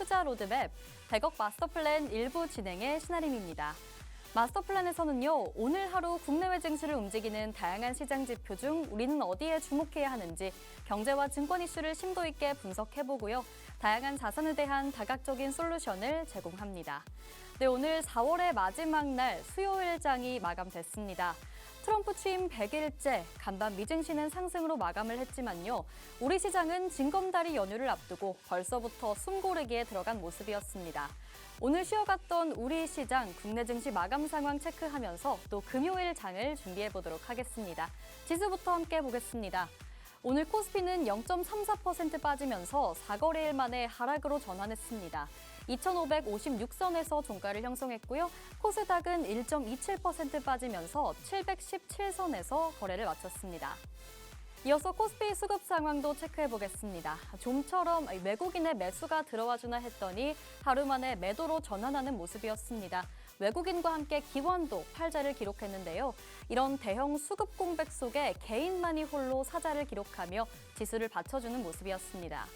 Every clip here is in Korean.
투자 로드맵 100억 마스터 플랜 일부 진행의 신아림입니다. 마스터 플랜에서는요, 오늘 하루 국내외 증시를 움직이는 다양한 시장 지표 중 우리는 어디에 주목해야 하는지 경제와 증권 이슈를 심도 있게 분석해보고요. 다양한 자산에 대한 다각적인 솔루션을 제공합니다. 네, 오늘 4월의 마지막 날 수요일장이 마감됐습니다. 트럼프 취임 100일째 간밤 미증시는 상승으로 마감을 했지만요. 우리 시장은 징검다리 연휴를 앞두고 벌써부터 숨고르기에 들어간 모습이었습니다. 오늘 쉬어갔던 우리 시장 국내 증시 마감 상황 체크하면서 또 금요일 장을 준비해보도록 하겠습니다. 지수부터 함께 보겠습니다. 오늘 코스피는 0.34% 빠지면서 4거래일 만에 하락으로 전환했습니다. 2,556선에서 종가를 형성했고요. 코스닥은 1.27% 빠지면서 717선에서 거래를 마쳤습니다. 이어서 코스피 수급 상황도 체크해보겠습니다. 좀처럼 외국인의 매수가 들어와주나 했더니 하루 만에 매도로 전환하는 모습이었습니다. 외국인과 함께 기관도 팔자를 기록했는데요. 이런 대형 수급 공백 속에 개인만이 홀로 사자를 기록하며 지수를 받쳐주는 모습이었습니다.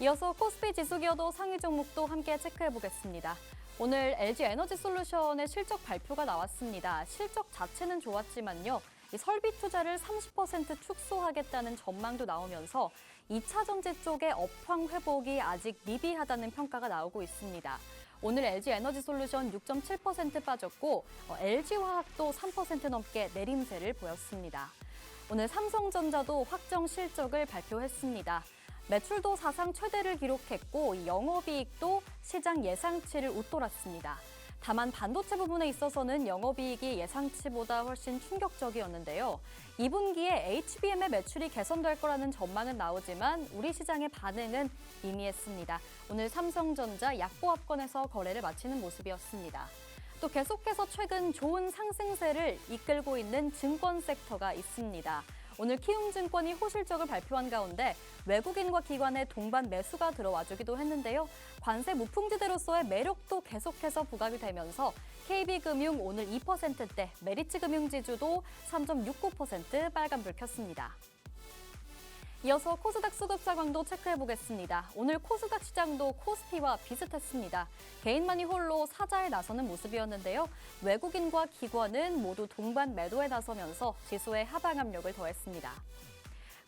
이어서 코스피 지수 기여도 상위 종목도 함께 체크해보겠습니다. 오늘 LG에너지솔루션의 실적 발표가 나왔습니다. 실적 자체는 좋았지만요. 설비 투자를 30% 축소하겠다는 전망도 나오면서 2차 전지 쪽의 업황 회복이 아직 미비하다는 평가가 나오고 있습니다. 오늘 LG에너지솔루션 6.7% 빠졌고 LG화학도 3% 넘게 내림세를 보였습니다. 오늘 삼성전자도 확정 실적을 발표했습니다. 매출도 사상 최대를 기록했고 영업이익도 시장 예상치를 웃돌았습니다. 다만 반도체 부분에 있어서는 영업이익이 예상치보다 훨씬 충격적이었는데요. 2분기에 HBM의 매출이 개선될 거라는 전망은 나오지만 우리 시장의 반응은 미미했습니다. 오늘 삼성전자 약보합권에서 거래를 마치는 모습이었습니다. 또 계속해서 최근 좋은 상승세를 이끌고 있는 증권 섹터가 있습니다. 오늘 키움증권이 호실적을 발표한 가운데 외국인과 기관의 동반 매수가 들어와주기도 했는데요. 관세 무풍지대로서의 매력도 계속해서 부각이 되면서 KB금융 오늘 2%대, 메리츠금융지주도 3.69% 빨간불 켰습니다. 이어서 코스닥 수급 상황도 체크해보겠습니다. 오늘 코스닥 시장도 코스피와 비슷했습니다. 개인만이 홀로 사자에 나서는 모습이었는데요. 외국인과 기관은 모두 동반 매도에 나서면서 지수의 하방 압력을 더했습니다.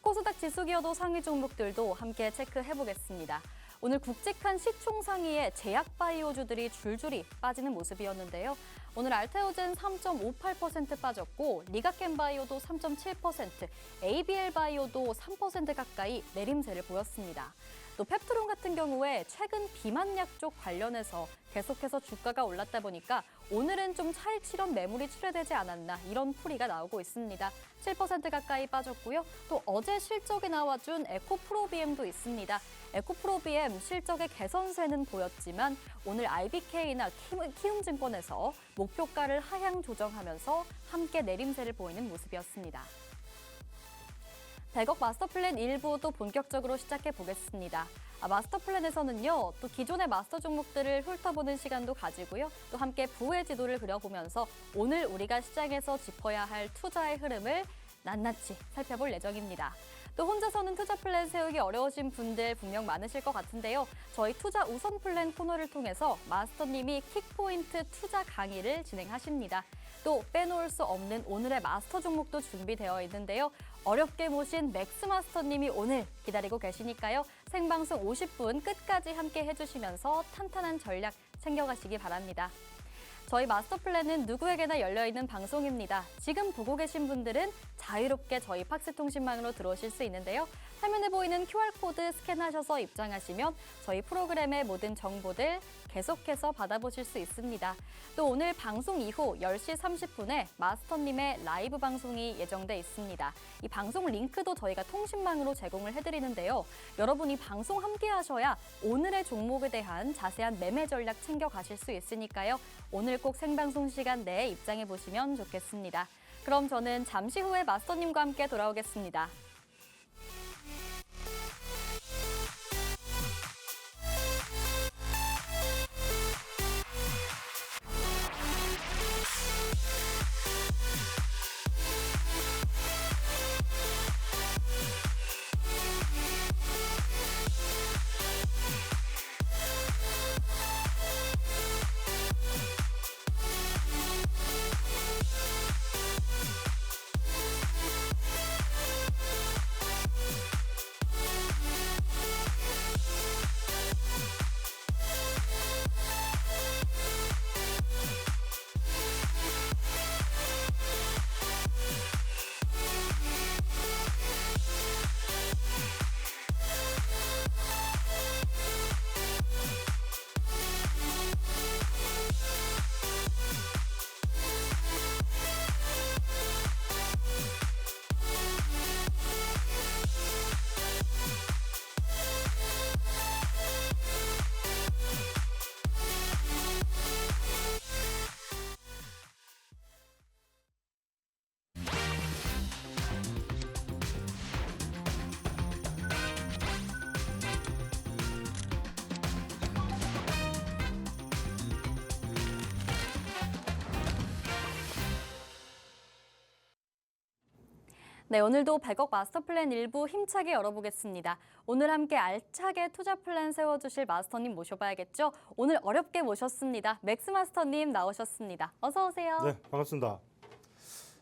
코스닥 지수 기여도 상위 종목들도 함께 체크해보겠습니다. 오늘 굵직한 시총 상위에 제약바이오주들이 줄줄이 빠지는 모습이었는데요. 오늘 알테오젠 3.58% 빠졌고 리가켄바이오도 3.7%, ABL바이오도 3% 가까이 내림세를 보였습니다. 또 펩트론 같은 경우에 최근 비만약 쪽 관련해서 계속해서 주가가 올랐다 보니까 오늘은 좀 차익 실현 매물이 출회되지 않았나 이런 풀이가 나오고 있습니다. 7% 가까이 빠졌고요. 또 어제 실적이 나와준 에코프로비엠도 있습니다. 에코프로비엠 실적의 개선세는 보였지만 오늘 IBK나 키움증권에서 목표가를 하향 조정하면서 함께 내림세를 보이는 모습이었습니다. 100억 마스터 플랜 일부 또 본격적으로 시작해 보겠습니다. 마스터 플랜에서는요, 또 기존의 마스터 종목들을 훑어보는 시간도 가지고요, 또 함께 부의 지도를 그려보면서 오늘 우리가 시장에서 짚어야 할 투자의 흐름을 낱낱이 살펴볼 예정입니다. 또 혼자서는 투자 플랜 세우기 어려우신 분들 분명 많으실 것 같은데요. 저희 투자 우선 플랜 코너를 통해서 마스터님이 킥포인트 투자 강의를 진행하십니다. 또 빼놓을 수 없는 오늘의 마스터 종목도 준비되어 있는데요. 어렵게 모신 맥스마스터님이 오늘 기다리고 계시니까요. 생방송 50분 끝까지 함께 해주시면서 탄탄한 전략 챙겨가시기 바랍니다. 저희 마스터 플랜은 누구에게나 열려있는 방송입니다. 지금 보고 계신 분들은 자유롭게 저희 팍스통신망으로 들어오실 수 있는데요. 화면에 보이는 QR코드 스캔하셔서 입장하시면 저희 프로그램의 모든 정보들 계속해서 받아보실 수 있습니다. 또 오늘 방송 이후 10시 30분에 마스터님의 라이브 방송이 예정돼 있습니다. 이 방송 링크도 저희가 통신망으로 제공을 해드리는데요. 여러분이 방송 함께 하셔야 오늘의 종목에 대한 자세한 매매 전략 챙겨가실 수 있으니까요. 오늘 꼭 생방송 시간 내에 입장해 보시면 좋겠습니다. 그럼 저는 잠시 후에 마스터님과 함께 돌아오겠습니다. 네, 오늘도 100억 마스터 플랜 일부 힘차게 열어보겠습니다. 오늘 함께 알차게 투자 플랜 세워주실 마스터님 모셔봐야겠죠? 오늘 어렵게 모셨습니다. 맥스 마스터님 나오셨습니다. 어서 오세요. 네, 반갑습니다.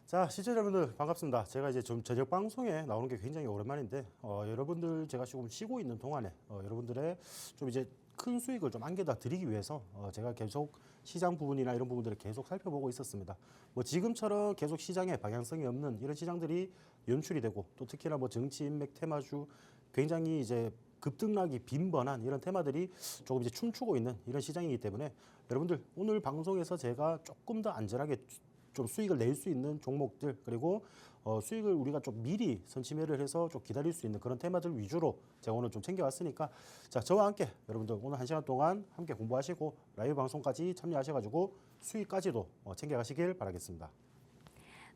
자, 시청자 여러분들 반갑습니다. 제가 이제 좀 저녁 방송에 나오는 게 굉장히 오랜만인데 여러분들 제가 지금 쉬고 있는 동안에 여러분들의 좀 이제 큰 수익을 좀 안겨다 드리기 위해서 제가 계속 시장 부분이나 이런 부분들을 계속 살펴보고 있었습니다. 뭐 지금처럼 계속 시장에 방향성이 없는 이런 시장들이 연출이 되고 또 특히나 뭐 정치 인맥 테마주 굉장히 이제 급등락이 빈번한 이런 테마들이 조금 이제 춤추고 있는 이런 시장이기 때문에 여러분들 오늘 방송에서 제가 조금 더 안전하게 좀 수익을 낼 수 있는 종목들 그리고 수익을 우리가 좀 미리 선취매를 해서 좀 기다릴 수 있는 그런 테마들 위주로 제가 오늘 좀 챙겨왔으니까 자 저와 함께 여러분들 오늘 1시간 동안 함께 공부하시고 라이브 방송까지 참여하셔가지고 수익까지도 챙겨가시길 바라겠습니다.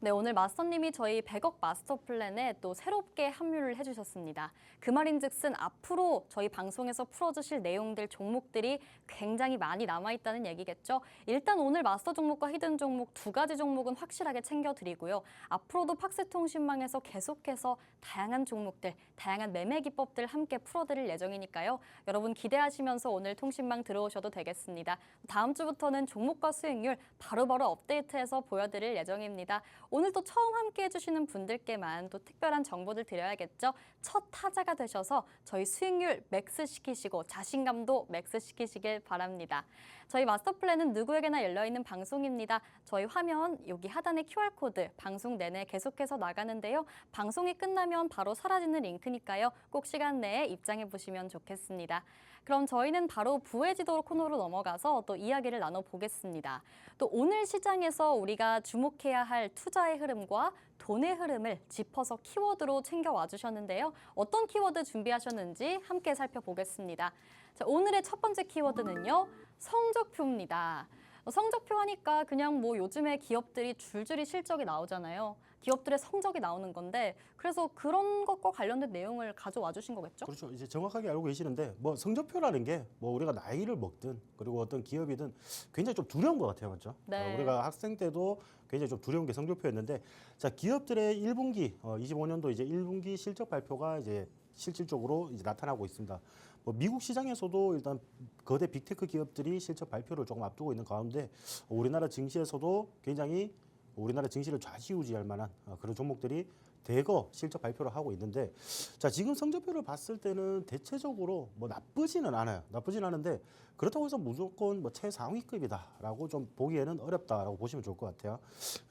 네, 오늘 마스터님이 저희 100억 마스터 플랜에 또 새롭게 합류를 해주셨습니다. 그 말인즉슨 앞으로 저희 방송에서 풀어주실 내용들, 종목들이 굉장히 많이 남아있다는 얘기겠죠. 일단 오늘 마스터 종목과 히든 종목 두 가지 종목은 확실하게 챙겨드리고요. 앞으로도 팍스통신망에서 계속해서 다양한 종목들, 다양한 매매 기법들 함께 풀어드릴 예정이니까요. 여러분 기대하시면서 오늘 통신망 들어오셔도 되겠습니다. 다음 주부터는 종목과 수익률 바로바로 업데이트해서 보여드릴 예정입니다. 오늘 또 처음 함께 해주시는 분들께만 또 특별한 정보들 드려야겠죠. 첫 타자가 되셔서 저희 수익률 맥스 시키시고 자신감도 맥스 시키시길 바랍니다. 저희 마스터 플랜은 누구에게나 열려있는 방송입니다. 저희 화면 여기 하단의 QR코드 방송 내내 계속해서 나가는데요. 방송이 끝나면 바로 사라지는 링크니까요. 꼭 시간 내에 입장해 보시면 좋겠습니다. 그럼 저희는 바로 부의 지도 코너로 넘어가서 또 이야기를 나눠보겠습니다. 또 오늘 시장에서 우리가 주목해야 할 투자의 흐름과 돈의 흐름을 짚어서 키워드로 챙겨와 주셨는데요. 어떤 키워드 준비하셨는지 함께 살펴보겠습니다. 자, 오늘의 첫 번째 키워드는요. 성적표입니다. 성적표 하니까 그냥 뭐 요즘에 기업들이 줄줄이 실적이 나오잖아요. 기업들의 성적이 나오는 건데 그래서 그런 것과 관련된 내용을 가져와 주신 거겠죠? 그렇죠. 이제 정확하게 알고 계시는데 뭐 성적표라는 게 뭐 우리가 나이를 먹든 그리고 어떤 기업이든 굉장히 좀 두려운 것 같아요, 맞죠? 네. 우리가 학생 때도 굉장히 좀 두려운 게 성적표였는데 자 기업들의 1분기 25년도 이제 1분기 실적 발표가 이제 실질적으로 이제 나타나고 있습니다. 뭐 미국 시장에서도 일단 거대 빅테크 기업들이 실적 발표를 조금 앞두고 있는 가운데 우리나라 증시에서도 굉장히 우리나라 증시를 좌지우지할 만한 그런 종목들이 대거 실적 발표를 하고 있는데 자 지금 성적표를 봤을 때는 대체적으로 뭐 나쁘지는 않아요. 나쁘진 않은데 그렇다고 해서 무조건 뭐 최상위급이다라고 좀 보기에는 어렵다라고 보시면 좋을 것 같아요.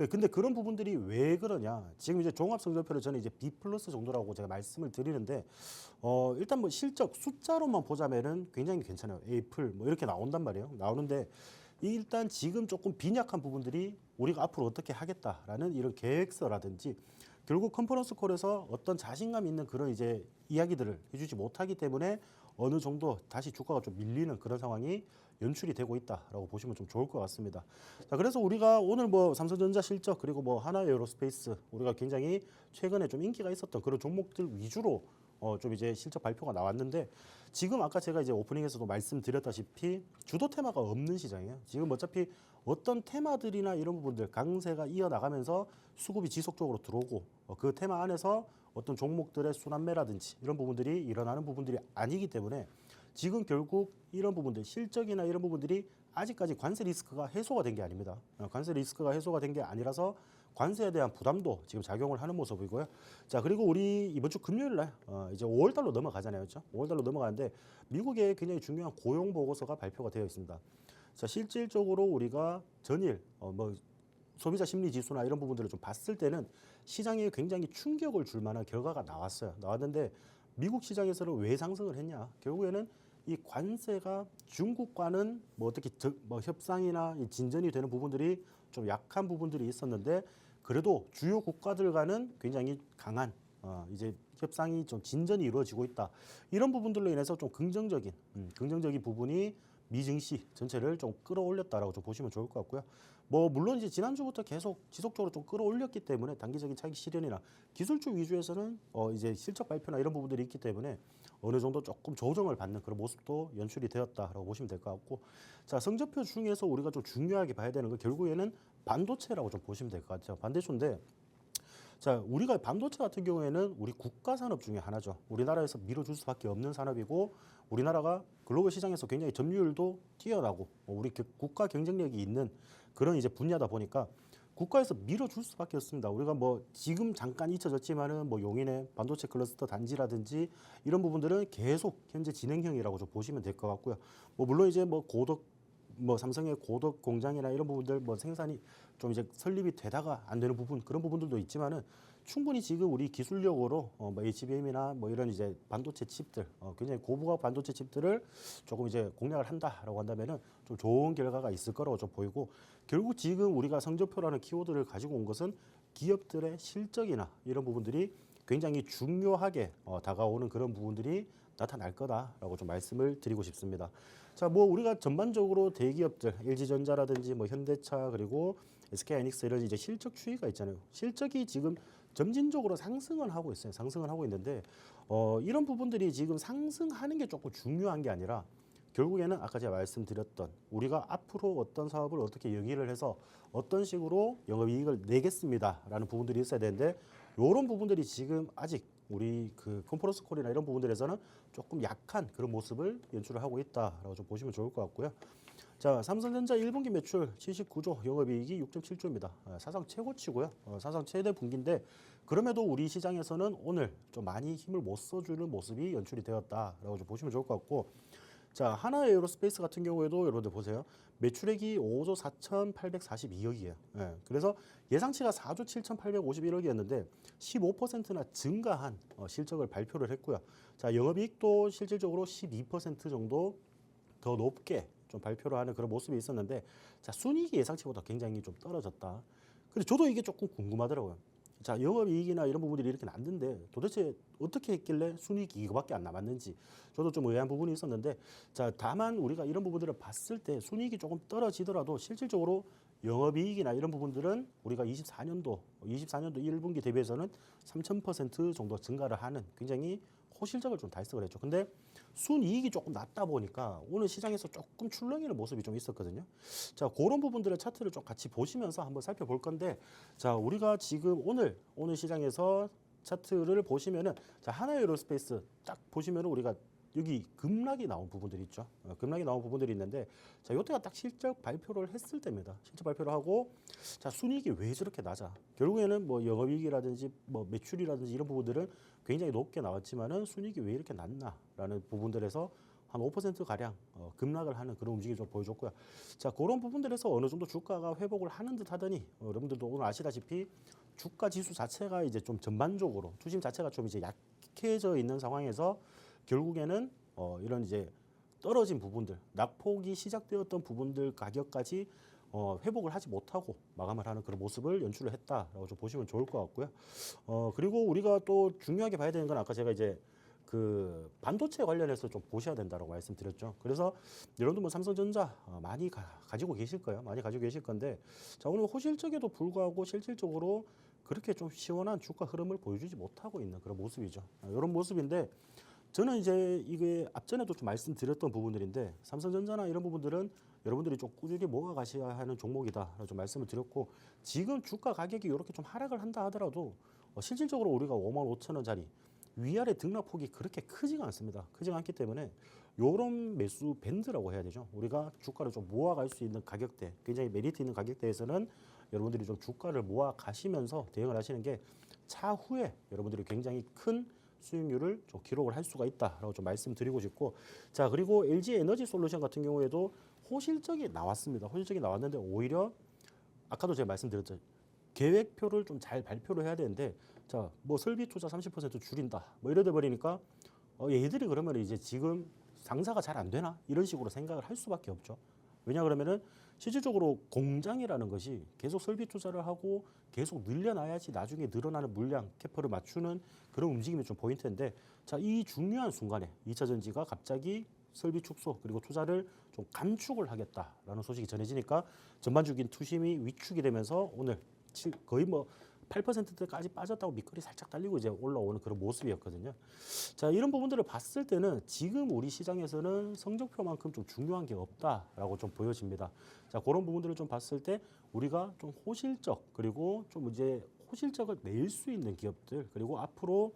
근데 그런 부분들이 왜 그러냐? 지금 이제 종합 성적표를 저는 이제 B 플러스 정도라고 제가 말씀을 드리는데 일단 뭐 실적 숫자로만 보자면은 굉장히 괜찮아요. A 풀 뭐 이렇게 나온단 말이에요. 나오는데 일단 지금 조금 빈약한 부분들이 우리가 앞으로 어떻게 하겠다라는 이런 계획서라든지 결국 컨퍼런스 콜에서 어떤 자신감 있는 그런 이제 이야기들을 해주지 못하기 때문에 어느 정도 다시 주가가 좀 밀리는 그런 상황이 연출이 되고 있다라고 보시면 좀 좋을 것 같습니다. 자, 그래서 우리가 오늘 뭐 삼성전자 실적 그리고 뭐 하나에어로스페이스 우리가 굉장히 최근에 좀 인기가 있었던 그런 종목들 위주로 좀 이제 실적 발표가 나왔는데 지금 아까 제가 이제 오프닝에서도 말씀드렸다시피 주도 테마가 없는 시장이에요. 지금 어차피 어떤 테마들이나 이런 부분들 강세가 이어나가면서 수급이 지속적으로 들어오고 그 테마 안에서 어떤 종목들의 순환매라든지 이런 부분들이 일어나는 부분들이 아니기 때문에 지금 결국 이런 부분들 실적이나 이런 부분들이 아직까지 관세 리스크가 해소가 된 게 아닙니다. 관세 리스크가 해소가 된 게 아니라서 관세에 대한 부담도 지금 작용을 하는 모습이고요. 자 그리고 우리 이번 주 금요일 날 이제 5월 달로 넘어가잖아요, 그렇죠? 5월 달로 넘어가는데 미국에 굉장히 중요한 고용 보고서가 발표가 되어 있습니다. 자 실질적으로 우리가 전일 뭐 소비자 심리 지수나 이런 부분들을 좀 봤을 때는 시장에 굉장히 충격을 줄 만한 결과가 나왔어요. 나왔는데 미국 시장에서는 왜 상승을 했냐? 결국에는 이 관세가 중국과는 뭐 어떻게 뭐 협상이나 진전이 되는 부분들이 좀 약한 부분들이 있었는데 그래도 주요 국가들과는 굉장히 강한 이제 협상이 좀 진전이 이루어지고 있다. 이런 부분들로 인해서 좀 긍정적인 부분이 미증시 전체를 좀 끌어올렸다라고 좀 보시면 좋을 것 같고요. 뭐 물론 이제 지난주부터 계속 지속적으로 좀 끌어올렸기 때문에 단기적인 차익 실현이나 기술주 위주에서는 이제 실적 발표나 이런 부분들이 있기 때문에 어느 정도 조금 조정을 받는 그런 모습도 연출이 되었다라고 보시면 될 것 같고, 자 성적표 중에서 우리가 좀 중요하게 봐야 되는 건 결국에는 반도체라고 좀 보시면 될 것 같아요. 반도체인데 자, 우리가 반도체 같은 경우에는 우리 국가 산업 중에 하나죠. 우리나라에서 밀어줄 수밖에 없는 산업이고 우리나라가 글로벌 시장에서 굉장히 점유율도 뛰어나고 우리 국가 경쟁력이 있는 그런 이제 분야다 보니까 국가에서 밀어줄 수밖에 없습니다. 우리가 뭐 지금 잠깐 잊혀졌지만은 뭐 용인의 반도체 클러스터 단지라든지 이런 부분들은 계속 현재 진행형이라고 좀 보시면 될 것 같고요. 뭐 물론 이제 뭐 고덕 뭐 삼성의 고덕 공장이나 이런 부분들 뭐 생산이 좀 이제 설립이 되다가 안 되는 부분 그런 부분들도 있지만은 충분히 지금 우리 기술력으로 뭐 HBM이나 뭐 이런 이제 반도체 칩들 굉장히 고부가 반도체 칩들을 조금 이제 공략을 한다라고 한다면은 좀 좋은 결과가 있을 거라고 좀 보이고 결국 지금 우리가 성적표라는 키워드를 가지고 온 것은 기업들의 실적이나 이런 부분들이 굉장히 중요하게 다가오는 그런 부분들이 나타날 거다라고 좀 말씀을 드리고 싶습니다. 자, 뭐 우리가 전반적으로 대기업들 LG전자라든지 뭐 현대차 그리고 SK하이닉스 이런 이제 실적 추이가 있잖아요. 실적이 지금 점진적으로 상승을 하고 있어요. 상승을 하고 있는데 이런 부분들이 지금 상승하는 게 조금 중요한 게 아니라 결국에는 아까 제가 말씀드렸던 우리가 앞으로 어떤 사업을 어떻게 영위를 해서 어떤 식으로 영업이익을 내겠습니다라는 부분들이 있어야 되는데 이런 부분들이 지금 아직 우리 그 컨퍼런스 콜이나 이런 부분들에서는 조금 약한 그런 모습을 연출을 하고 있다라고 좀 보시면 좋을 것 같고요. 자, 삼성전자 1분기 매출 79조, 영업이익이 6.7조입니다. 사상 최고치고요. 사상 최대 분기인데 그럼에도 우리 시장에서는 오늘 좀 많이 힘을 못 써주는 모습이 연출이 되었다라고 좀 보시면 좋을 것 같고, 자, 하나에어로스페이스 같은 경우에도 여러분들 보세요. 매출액이 5조 4,842억이에요. 예, 그래서 예상치가 4조 7,851억이었는데 15%나 증가한 실적을 발표를 했고요. 자, 영업이익도 실질적으로 12% 정도 더 높게 좀 발표를 하는 그런 모습이 있었는데, 자, 순이익이 예상치보다 굉장히 좀 떨어졌다. 근데 저도 이게 조금 궁금하더라고요. 자, 영업이익이나 이런 부분들이 이렇게 났는데 도대체 어떻게 했길래 순이익이 이거밖에 안 남았는지 저도 좀 의아한 부분이 있었는데, 자, 다만 우리가 이런 부분들을 봤을 때 순이익이 조금 떨어지더라도 실질적으로 영업이익이나 이런 부분들은 우리가 24년도 1분기 대비해서는 3,000% 정도 증가를 하는 굉장히 호실적을 좀 달성을 했죠. 근데 순이익이 조금 낮다 보니까 오늘 시장에서 조금 출렁이는 모습이 좀 있었거든요. 자, 그런 부분들의 차트를 좀 같이 보시면서 한번 살펴볼 건데, 자, 우리가 지금 오늘 시장에서 차트를 보시면은, 자, 하나에어로스페이스 딱 보시면은 우리가 여기 급락이 나온 부분들이 있죠. 급락이 나온 부분들이 있는데, 자, 이때가 딱 실적 발표를 했을 때입니다. 실적 발표를 하고, 자, 순이익이 왜 저렇게 낮아? 결국에는 뭐 영업이익이라든지 뭐 매출이라든지 이런 부분들은 굉장히 높게 나왔지만은 순이익이 왜 이렇게 낮나라는 부분들에서 한 5% 가량 급락을 하는 그런 움직임을 좀 보여줬고요. 자, 그런 부분들에서 어느 정도 주가가 회복을 하는 듯 하더니 여러분들도 오늘 아시다시피 주가 지수 자체가 이제 좀 전반적으로 투심 자체가 좀 이제 약해져 있는 상황에서 결국에는 이런 이제 떨어진 부분들, 낙폭이 시작되었던 부분들 가격까지 회복을 하지 못하고 마감을 하는 그런 모습을 연출을 했다라고 좀 보시면 좋을 것 같고요. 그리고 우리가 또 중요하게 봐야 되는 건 아까 제가 이제 그 반도체 관련해서 좀 보셔야 된다고 말씀드렸죠. 그래서 여러분들 뭐 삼성전자 많이 가지고 계실 거예요. 많이 가지고 계실 건데, 자, 오늘 호실적에도 불구하고 실질적으로 그렇게 좀 시원한 주가 흐름을 보여주지 못하고 있는 그런 모습이죠. 이런 모습인데, 저는 이제 이게 앞전에도 좀 말씀드렸던 부분들인데, 삼성전자나 이런 부분들은 여러분들이 좀 꾸준히 모아가셔야 하는 종목이다 좀 말씀을 드렸고, 지금 주가 가격이 이렇게 좀 하락을 한다 하더라도 실질적으로 우리가 55,000원짜리 위아래 등락폭이 그렇게 크지가 않습니다. 크지가 않기 때문에 이런 매수 밴드라고 해야 되죠. 우리가 주가를 좀 모아갈 수 있는 가격대, 굉장히 메리트 있는 가격대에서는 여러분들이 좀 주가를 모아 가시면서 대응을 하시는 게 차후에 여러분들이 굉장히 큰 수익률을 좀 기록을 할 수가 있다라고 좀 말씀드리고 싶고, 자, 그리고 LG 에너지 솔루션 같은 경우에도 호실적이 나왔습니다. 호실적이 나왔는데 오히려 아까도 제가 말씀드렸죠. 계획표를 좀 잘 발표를 해야 되는데, 자, 뭐 설비 투자 30% 줄인다, 뭐 이러다 버리니까 얘들이 그러면 이제 지금 장사가 잘 안 되나 이런 식으로 생각을 할 수밖에 없죠. 왜냐 그러면은 실질적으로 공장이라는 것이 계속 설비 투자를 하고 계속 늘려놔야지 나중에 늘어나는 물량 캐퍼를 맞추는 그런 움직임이 좀 포인트인데, 자, 이 중요한 순간에 2차 전지가 갑자기 설비 축소 그리고 투자를 좀 감축을 하겠다라는 소식이 전해지니까 전반적인 투심이 위축이 되면서 오늘 거의 뭐 8%대까지 빠졌다고 밑거리 살짝 달리고 이제 올라오는 그런 모습이었거든요. 자, 이런 부분들을 봤을 때는 지금 우리 시장에서는 성적표만큼 좀 중요한 게 없다라고 좀 보여집니다. 자, 그런 부분들을 좀 봤을 때 우리가 좀 호실적 그리고 좀 이제 소실적을 낼 수 있는 기업들, 그리고 앞으로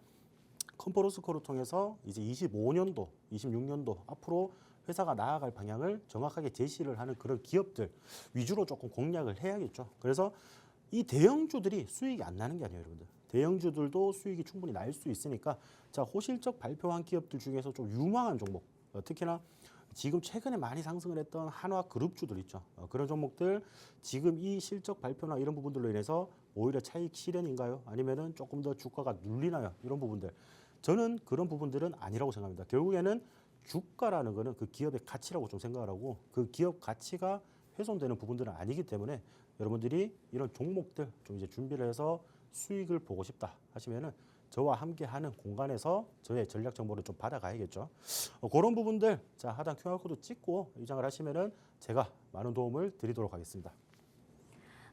컨퍼런스 콜을 통해서 이제 25년도, 26년도 앞으로 회사가 나아갈 방향을 정확하게 제시를 하는 그런 기업들 위주로 조금 공략을 해야겠죠. 그래서 이 대형주들이 수익이 안 나는 게 아니에요, 여러분들. 대형주들도 수익이 충분히 날 수 있으니까 자, 호실적 발표한 기업들 중에서 좀 유망한 종목, 특히나 지금 최근에 많이 상승을 했던 한화그룹주들 있죠. 그런 종목들 지금 이 실적 발표나 이런 부분들로 인해서 오히려 차익 실현인가요? 아니면은 조금 더 주가가 눌리나요? 이런 부분들. 저는 그런 부분들은 아니라고 생각합니다. 결국에는 주가라는 거는 그 기업의 가치라고 좀 생각을 하고 그 기업 가치가 훼손되는 부분들은 아니기 때문에 여러분들이 이런 종목들 좀 이제 준비를 해서 수익을 보고 싶다 하시면은 저와 함께 하는 공간에서 저의 전략 정보를 좀 받아가야겠죠. 그런 부분들 자 하단 QR코드 찍고 입장을 하시면은 제가 많은 도움을 드리도록 하겠습니다.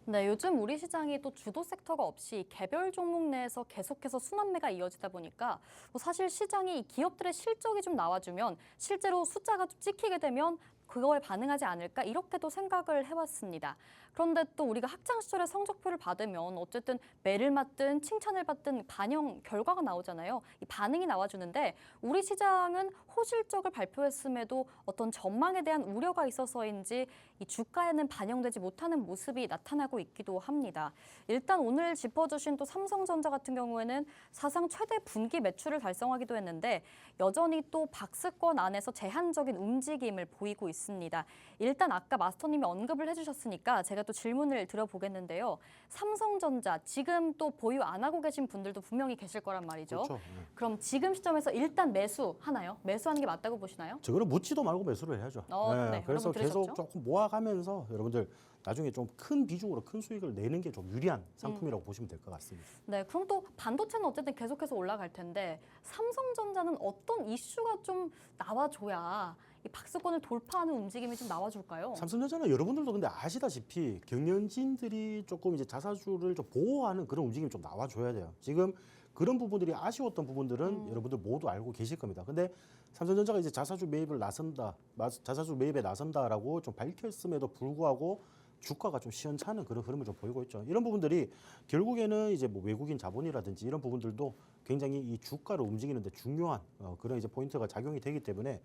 네, 요즘 우리 시장이 또 주도 섹터가 없이 개별 종목 내에서 계속해서 순환매가 이어지다 보니까 사실 시장이 이 기업들의 실적이 좀 나와주면 실제로 숫자가 좀 찍히게 되면 그거에 반응하지 않을까 이렇게도 생각을 해왔습니다. 그런데 또 우리가 학창 시절에 성적표를 받으면 어쨌든 매를 맞든 칭찬을 받든 반영 결과가 나오잖아요. 이 반응이 나와주는데 우리 시장은 호실적을 발표했음에도 어떤 전망에 대한 우려가 있어서인지 이 주가에는 반영되지 못하는 모습이 나타나고 있기도 합니다. 일단 오늘 짚어주신 또 삼성전자 같은 경우에는 사상 최대 분기 매출을 달성하기도 했는데 여전히 또 박스권 안에서 제한적인 움직임을 보이고 있습니다. 일단 아까 마스터님이 언급을 해주셨으니까 제가 또 질문을 드려보겠는데요. 삼성전자 지금 또 보유 안 하고 계신 분들도 분명히 계실 거란 말이죠. 그렇죠. 그럼 지금 시점에서 일단 매수하나요? 매수하는 게 맞다고 보시나요? 저거는 묻지도 말고 매수를 해야죠. 네, 그래서 여러분 계속 들으셨죠? 조금 모아가면서 여러분들 나중에 좀 큰 비중으로 큰 수익을 내는 게 좀 유리한 상품이라고 보시면 될 것 같습니다. 네, 그럼 또 반도체는 어쨌든 계속해서 올라갈 텐데 삼성전자는 어떤 이슈가 좀 나와줘야 이 박스권을 돌파하는 움직임이 좀 나와줄까요? 삼성전자는 여러분들도 근데 아시다시피 경영진들이 조금 이제 자사주를 좀 보호하는 그런 움직임이 좀 나와줘야 돼요. 지금 그런 부분들이 아쉬웠던 부분들은 여러분들 모두 알고 계실 겁니다. 근데 삼성전자가 이제 자사주 매입을 나선다, 자사주 매입에 나선다라고 좀 밝혔음에도 불구하고 주가가 좀 시원찮은 그런 흐름을 좀 보이고 있죠. 이런 부분들이 결국에는 이제 뭐 외국인 자본이라든지 이런 부분들도 굉장히 이 주가를 움직이는데 중요한 그런 이제 포인트가 작용이 되기 때문에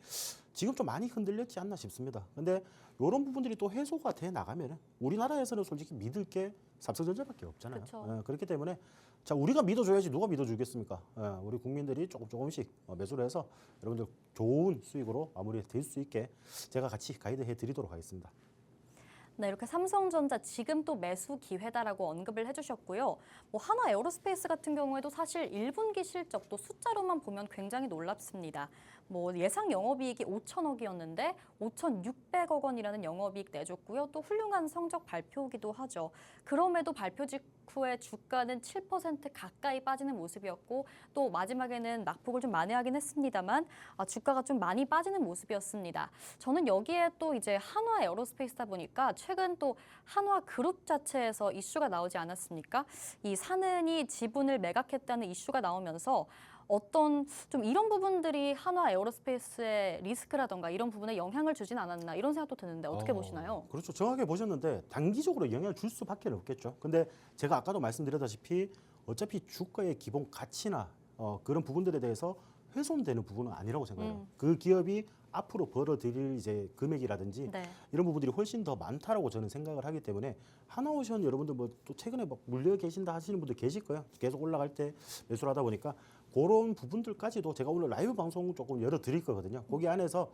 지금 좀 많이 흔들렸지 않나 싶습니다. 근데 이런 부분들이 또 해소가 돼 나가면 우리나라에서는 솔직히 믿을 게 삼성전자밖에 없잖아요. 그쵸. 그렇기 때문에 자 우리가 믿어줘야지 누가 믿어주겠습니까? 우리 국민들이 조금씩 매수를 해서 여러분들 좋은 수익으로 마무리될 수 있게 제가 같이 가이드해 드리도록 하겠습니다. 네, 이렇게 삼성전자 지금 또 매수 기회다라고 언급을 해주셨고요. 뭐 한화 에어로스페이스 같은 경우에도 사실 1분기 실적도 숫자로만 보면 굉장히 놀랍습니다. 뭐 예상 영업이익이 5천억이었는데 5,600억 원이라는 영업이익 내줬고요. 또 훌륭한 성적 발표이기도 하죠. 그럼에도 발표 직후에 주가는 7% 가까이 빠지는 모습이었고 또 마지막에는 낙폭을 좀 만회하긴 했습니다만 주가가 좀 많이 빠지는 모습이었습니다. 저는 여기에 또 이제 한화 에어로스페이스다 보니까 최근 또 한화 그룹 자체에서 이슈가 나오지 않았습니까? 이 사는이 지분을 매각했다는 이슈가 나오면서 어떤 좀 이런 부분들이 한화 에어로스페이스의 리스크라던가 이런 부분에 영향을 주진 않았나 이런 생각도 드는데 어떻게 보시나요? 그렇죠. 정확하게 보셨는데 단기적으로 영향을 줄 수밖에 없겠죠. 근데 제가 아까도 말씀드렸다시피 어차피 주가의 기본 가치나 그런 부분들에 대해서 훼손되는 부분은 아니라고 생각해요. 그 기업이 앞으로 벌어들일 이제 금액이라든지 네. 이런 부분들이 훨씬 더 많다라고 저는 생각을 하기 때문에 하나오션 여러분들 뭐 또 최근에 막 물려 계신다 하시는 분들 계실 거예요. 계속 올라갈 때 매수를 하다 보니까 그런 부분들까지도 제가 오늘 라이브 방송 조금 열어 드릴 거거든요. 거기 안에서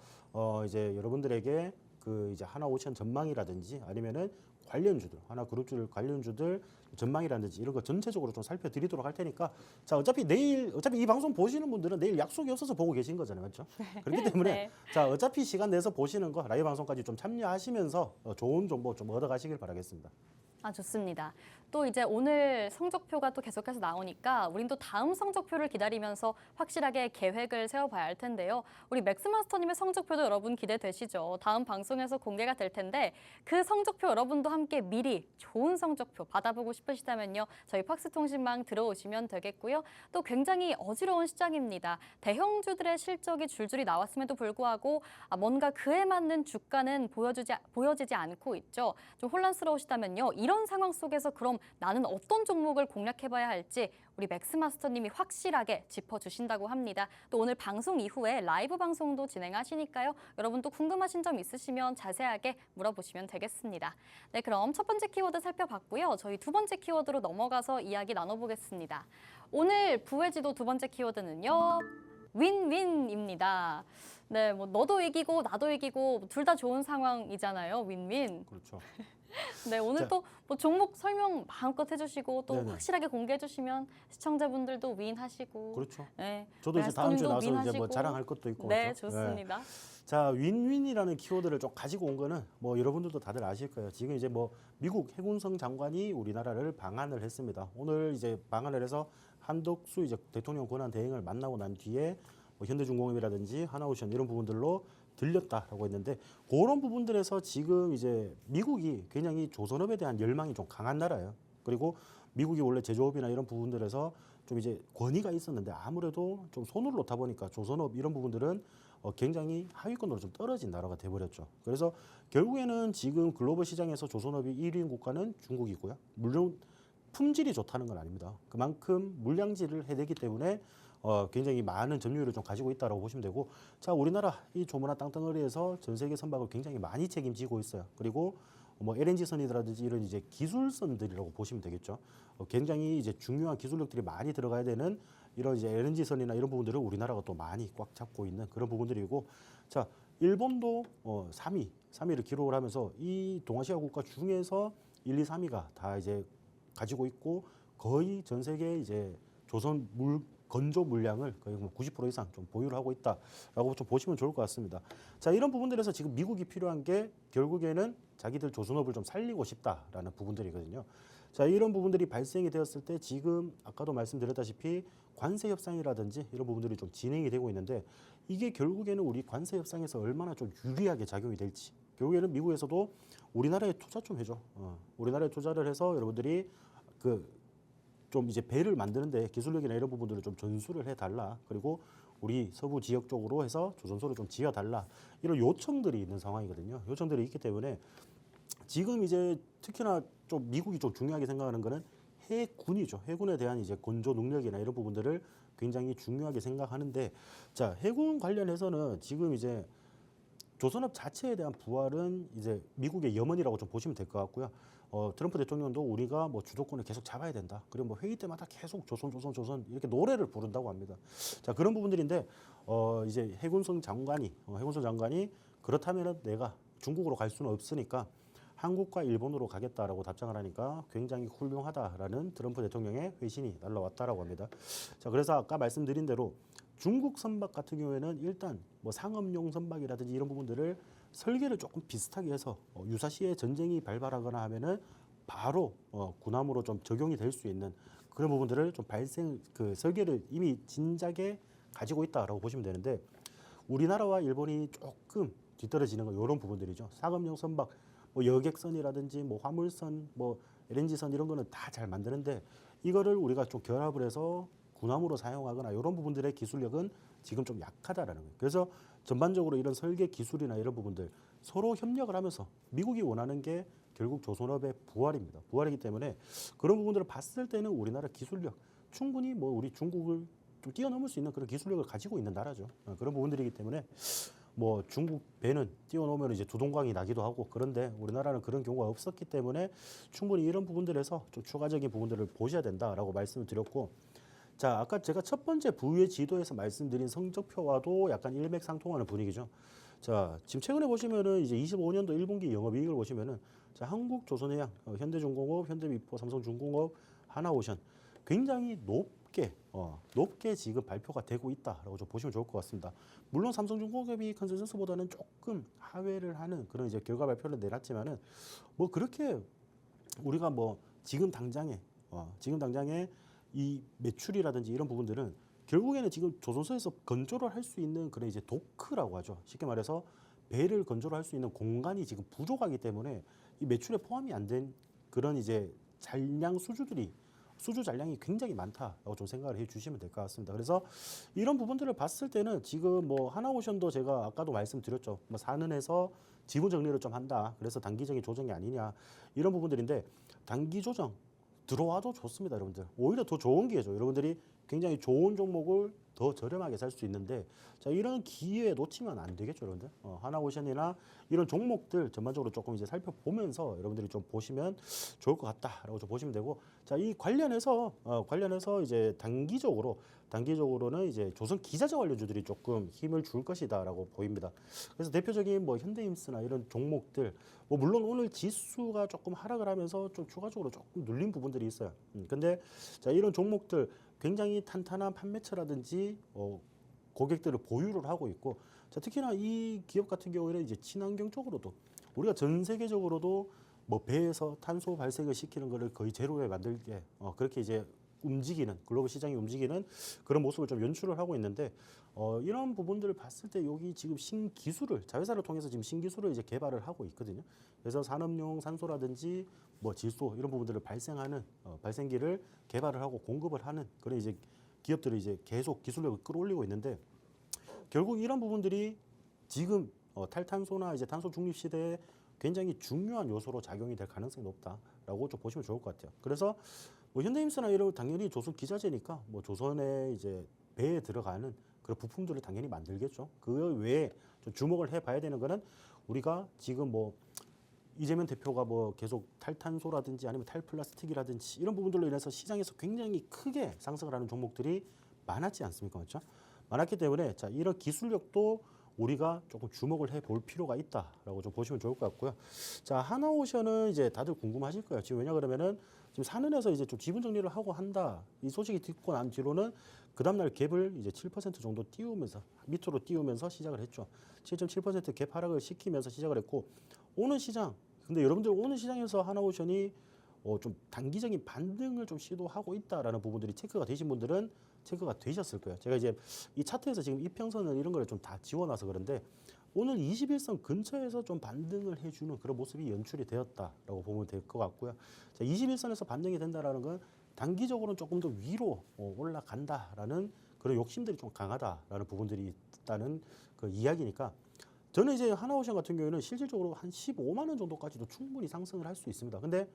이제 여러분들에게 그 이제 하나오션 전망이라든지 아니면은 관련주들, 하나그룹주들 관련주들 전망이라든지 이런 거 전체적으로 좀 살펴드리도록 할 테니까 자 어차피 이 방송 보시는 분들은 내일 약속이 없어서 보고 계신 거잖아요, 맞죠? 그렇기 때문에 네. 자 어차피 시간 내서 보시는 거 라이브 방송까지 좀 참여하시면서 좋은 정보 좀 얻어가시길 바라겠습니다. 좋습니다. 또 이제 오늘 성적표가 또 계속해서 나오니까 우린 또 다음 성적표를 기다리면서 확실하게 계획을 세워봐야 할 텐데요. 우리 맥스마스터님의 성적표도 여러분 기대되시죠? 다음 방송에서 공개가 될 텐데 그 성적표 여러분도 함께 미리 좋은 성적표 받아보고 싶으시다면요. 저희 팍스통신망 들어오시면 되겠고요. 또 굉장히 어지러운 시장입니다. 대형주들의 실적이 줄줄이 나왔음에도 불구하고 뭔가 그에 맞는 주가는 보여지지 않고 있죠. 좀 혼란스러우시다면요. 이런 이런 상황 속에서 그럼 나는 어떤 종목을 공략해봐야 할지 우리 맥스마스터님이 확실하게 짚어주신다고 합니다. 또 오늘 방송 이후에 라이브 방송도 진행하시니까요. 여러분 또 궁금하신 점 있으시면 자세하게 물어보시면 되겠습니다. 네, 그럼 첫 번째 키워드 살펴봤고요. 저희 두 번째 키워드로 넘어가서 이야기 나눠보겠습니다. 오늘 부회지도 두 번째 키워드는요. 윈윈입니다. 네, 뭐 너도 이기고 나도 이기고 둘 다 좋은 상황이잖아요. 윈윈. 그렇죠. 네, 오늘 자. 또 뭐 종목 설명 마음껏 해주시고 또 네네. 확실하게 공개해주시면 시청자분들도 윈하시고. 그렇죠. 네, 저도 이제 다음 주에 마스터님도 나와서 이제 뭐 윈하시고. 자랑할 것도 있고. 네, 그렇죠? 좋습니다. 자, 윈윈이라는 키워드를 좀 가지고 온 거는 뭐 여러분들도 다들 아실 거예요. 지금 이제 뭐 미국 해군성 장관이 우리나라를 방한을 했습니다. 오늘 이제 방한을 해서 한덕수 이제 대통령 권한 대행을 만나고 난 뒤에 뭐 현대중공업이라든지 하나오션 이런 부분들로 들렸다라고 했는데 그런 부분들에서 지금 이제 미국이 굉장히 조선업에 대한 열망이 좀 강한 나라예요. 그리고 미국이 원래 제조업이나 이런 부분들에서 좀 이제 권위가 있었는데 아무래도 좀 손을 놓다 보니까 조선업 이런 부분들은 굉장히 하위권으로 좀 떨어진 나라가 돼버렸죠. 그래서 결국에는 지금 글로벌 시장에서 조선업이 1위인 국가는 중국이고요. 물론 품질이 좋다는 건 아닙니다. 그만큼 물량지를 해내기 때문에 굉장히 많은 점유율을 좀 가지고 있다고 보시면 되고, 자, 우리나라 이 조그마한 땅덩어리에서 전 세계 선박을 굉장히 많이 책임지고 있어요. 그리고 뭐 LNG 선이라든지 이런 이제 기술선들이라고 보시면 되겠죠. 굉장히 이제 중요한 기술력들이 많이 들어가야 되는 이런 이제 LNG 선이나 이런 부분들을 우리나라가 또 많이 꽉 잡고 있는 그런 부분들이고, 자, 일본도 3위를 기록을 하면서 이 동아시아 국가 중에서 1, 2, 3위가 다 이제 가지고 있고 거의 전 세계 이제 조선 건조 물량을 거의 90% 이상 좀 보유를 하고 있다라고 좀 보시면 좋을 것 같습니다. 자, 이런 부분들에서 지금 미국이 필요한 게 결국에는 자기들 조선업을 좀 살리고 싶다라는 부분들이거든요. 자, 이런 부분들이 발생이 되었을 때 지금 아까도 말씀드렸다시피 관세 협상이라든지 이런 부분들이 좀 진행이 되고 있는데 이게 결국에는 우리 관세 협상에서 얼마나 좀 유리하게 작용이 될지, 결국에는 미국에서도 우리나라에 투자 좀 해줘. 우리나라에 투자를 해서 여러분들이 좀 이제 배를 만드는데 기술력이나 이런 부분들을 좀 전수를 해달라. 그리고 우리 서부 지역 쪽으로 해서 조선소를 좀 지어달라. 이런 요청들이 있는 상황이거든요. 요청들이 있기 때문에 지금 이제 특히나 좀 미국이 좀 중요하게 생각하는 거는 해군이죠. 해군에 대한 이제 건조 능력이나 이런 부분들을 굉장히 중요하게 생각하는데, 자, 해군 관련해서는 지금 이제 조선업 자체에 대한 부활은 이제 미국의 염원이라고 좀 보시면 될 것 같고요. 트럼프 대통령도 우리가 뭐 주도권을 계속 잡아야 된다. 그리고 뭐 회의 때마다 계속 조선 이렇게 노래를 부른다고 합니다. 자, 그런 부분들인데 이제 해군성 장관이 그렇다면은 내가 중국으로 갈 수는 없으니까 한국과 일본으로 가겠다라고 답장을 하니까 굉장히 훌륭하다라는 트럼프 대통령의 회신이 날라왔다라고 합니다. 자, 그래서 아까 말씀드린 대로 중국 선박 같은 경우에는 일단 뭐 상업용 선박이라든지 이런 부분들을 설계를 조금 비슷하게 해서 유사시에 전쟁이 발발하거나 하면은 바로 군함으로 좀 적용이 될 수 있는 그런 부분들을 좀 설계를 이미 진작에 가지고 있다라고 보시면 되는데, 우리나라와 일본이 조금 뒤떨어지는 건 이런 부분들이죠. 상업용 선박, 뭐 여객선이라든지 뭐 화물선, 뭐 LNG선 이런 거는 다 잘 만드는데 이거를 우리가 좀 결합을 해서 군함으로 사용하거나 이런 부분들의 기술력은 지금 좀 약하다라는 거예요. 그래서 전반적으로 이런 설계 기술이나 이런 부분들 서로 협력을 하면서 미국이 원하는 게 결국 조선업의 부활입니다. 부활이기 때문에 그런 부분들을 봤을 때는 우리나라 기술력 충분히 뭐 우리 중국을 좀 뛰어넘을 수 있는 그런 기술력을 가지고 있는 나라죠. 그런 부분들이기 때문에 뭐 중국 배는 뛰어넘으면 이제 두동강이 나기도 하고, 그런데 우리나라는 그런 경우가 없었기 때문에 충분히 이런 부분들에서 좀 추가적인 부분들을 보셔야 된다라고 말씀을 드렸고, 자, 아까 제가 첫 번째 부의 지도에서 말씀드린 성적표와도 약간 일맥상통하는 분위기죠. 자, 지금 최근에 보시면은 이제 25년도 1분기 영업이익을 보시면은 자, 한국조선해양, 현대중공업, 현대미포, 삼성중공업, 하나오션 굉장히 높게 지금 발표가 되고 있다라고 좀 보시면 좋을 것 같습니다. 물론 삼성중공업이 컨센서스보다는 조금 하회를 하는 그런 이제 결과 발표를 내놨지만은 뭐 그렇게 우리가 뭐 지금 당장에 이 매출이라든지 이런 부분들은 결국에는 지금 조선소에서 건조를 할 수 있는 그런 이제 도크라고 하죠. 쉽게 말해서 배를 건조를 할 수 있는 공간이 지금 부족하기 때문에 이 매출에 포함이 안 된 그런 이제 수주 잔량이 굉장히 많다라고 좀 생각을 해주시면 될 것 같습니다. 그래서 이런 부분들을 봤을 때는 지금 뭐 하나오션도 제가 아까도 말씀드렸죠. 뭐 산은에서 지분 정리를 좀 한다. 그래서 단기적인 조정이 아니냐 이런 부분들인데 단기 조정 들어와도 좋습니다, 여러분들. 오히려 더 좋은 기회죠. 여러분들이 굉장히 좋은 종목을 더 저렴하게 살 수 있는데 자 이런 기회에 놓치면 안 되겠죠, 여러분들. 하나오션이나 이런 종목들 전반적으로 조금 이제 살펴보면서 여러분들이 좀 보시면 좋을 것 같다라고 좀 보시면 되고 자 이 관련해서 이제 단기적으로는 이제 조선 기자재 관련주들이 조금 힘을 줄 것이다라고 보입니다. 그래서 대표적인 뭐 현대힘스나 이런 종목들 뭐 물론 오늘 지수가 조금 하락을 하면서 좀 추가적으로 조금 눌린 부분들이 있어요. 근데 자 이런 종목들 굉장히 탄탄한 판매처라든지 고객들을 보유를 하고 있고 자 특히나 이 기업 같은 경우에는 이제 친환경 쪽으로도 우리가 전 세계적으로도 뭐 배에서 탄소 발생을 시키는 거를 거의 제로에 만들게 그렇게 이제 움직이는 글로벌 시장이 움직이는 그런 모습을 좀 연출을 하고 있는데 이런 부분들을 봤을 때 여기 지금 신기술을 자회사를 통해서 지금 신기술을 이제 개발을 하고 있거든요. 그래서 산업용 산소라든지 뭐 질소 이런 부분들을 발생하는 발생기를 개발을 하고 공급을 하는 그런 이제 기업들이 이제 계속 기술력을 끌어올리고 있는데 결국 이런 부분들이 지금 탈탄소나 이제 탄소 중립 시대에 굉장히 중요한 요소로 작용이 될 가능성이 높다라고 좀 보시면 좋을 것 같아요. 그래서 뭐 현대힘스나 이런 당연히 조선 기자재니까 뭐 조선에 이제 배에 들어가는 그런 부품들을 당연히 만들겠죠. 그 외에 좀 주목을 해봐야 되는 거는 우리가 지금 뭐 이재명 대표가 뭐 계속 탈탄소라든지 아니면 탈플라스틱이라든지 이런 부분들로 인해서 시장에서 굉장히 크게 상승을 하는 종목들이 많았지 않습니까, 맞죠? 많았기 때문에 자 이런 기술력도 우리가 조금 주목을 해볼 필요가 있다라고 좀 보시면 좋을 것 같고요. 자 하나오션은 이제 다들 궁금하실 거예요. 지금 왜냐 그러면은 지금 산은에서 이제 좀 지분 정리를 하고 한다. 이 소식이 듣고 난 뒤로는 그 다음날 갭을 이제 7% 정도 띄우면서 밑으로 띄우면서 시작을 했죠. 7.7% 갭 하락을 시키면서 시작을 했고 오는 시장. 근데 여러분들 오는 시장에서 하나오션이 좀 단기적인 반등을 좀 시도하고 있다라는 부분들이 체크가 되신 분들은 체크가 되셨을 거예요. 제가 이제 이 차트에서 지금 이평선을 이런 걸 좀 다 지워놔서 그런데 오늘 21선 근처에서 좀 반등을 해주는 그런 모습이 연출이 되었다라고 보면 될 것 같고요. 자, 21선에서 반등이 된다라는 건 단기적으로는 조금 더 위로 올라간다라는 그런 욕심들이 좀 강하다라는 부분들이 있다는 그 이야기니까 저는 이제 하나오션 같은 경우에는 실질적으로 한 15만 원 정도까지도 충분히 상승을 할 수 있습니다. 근데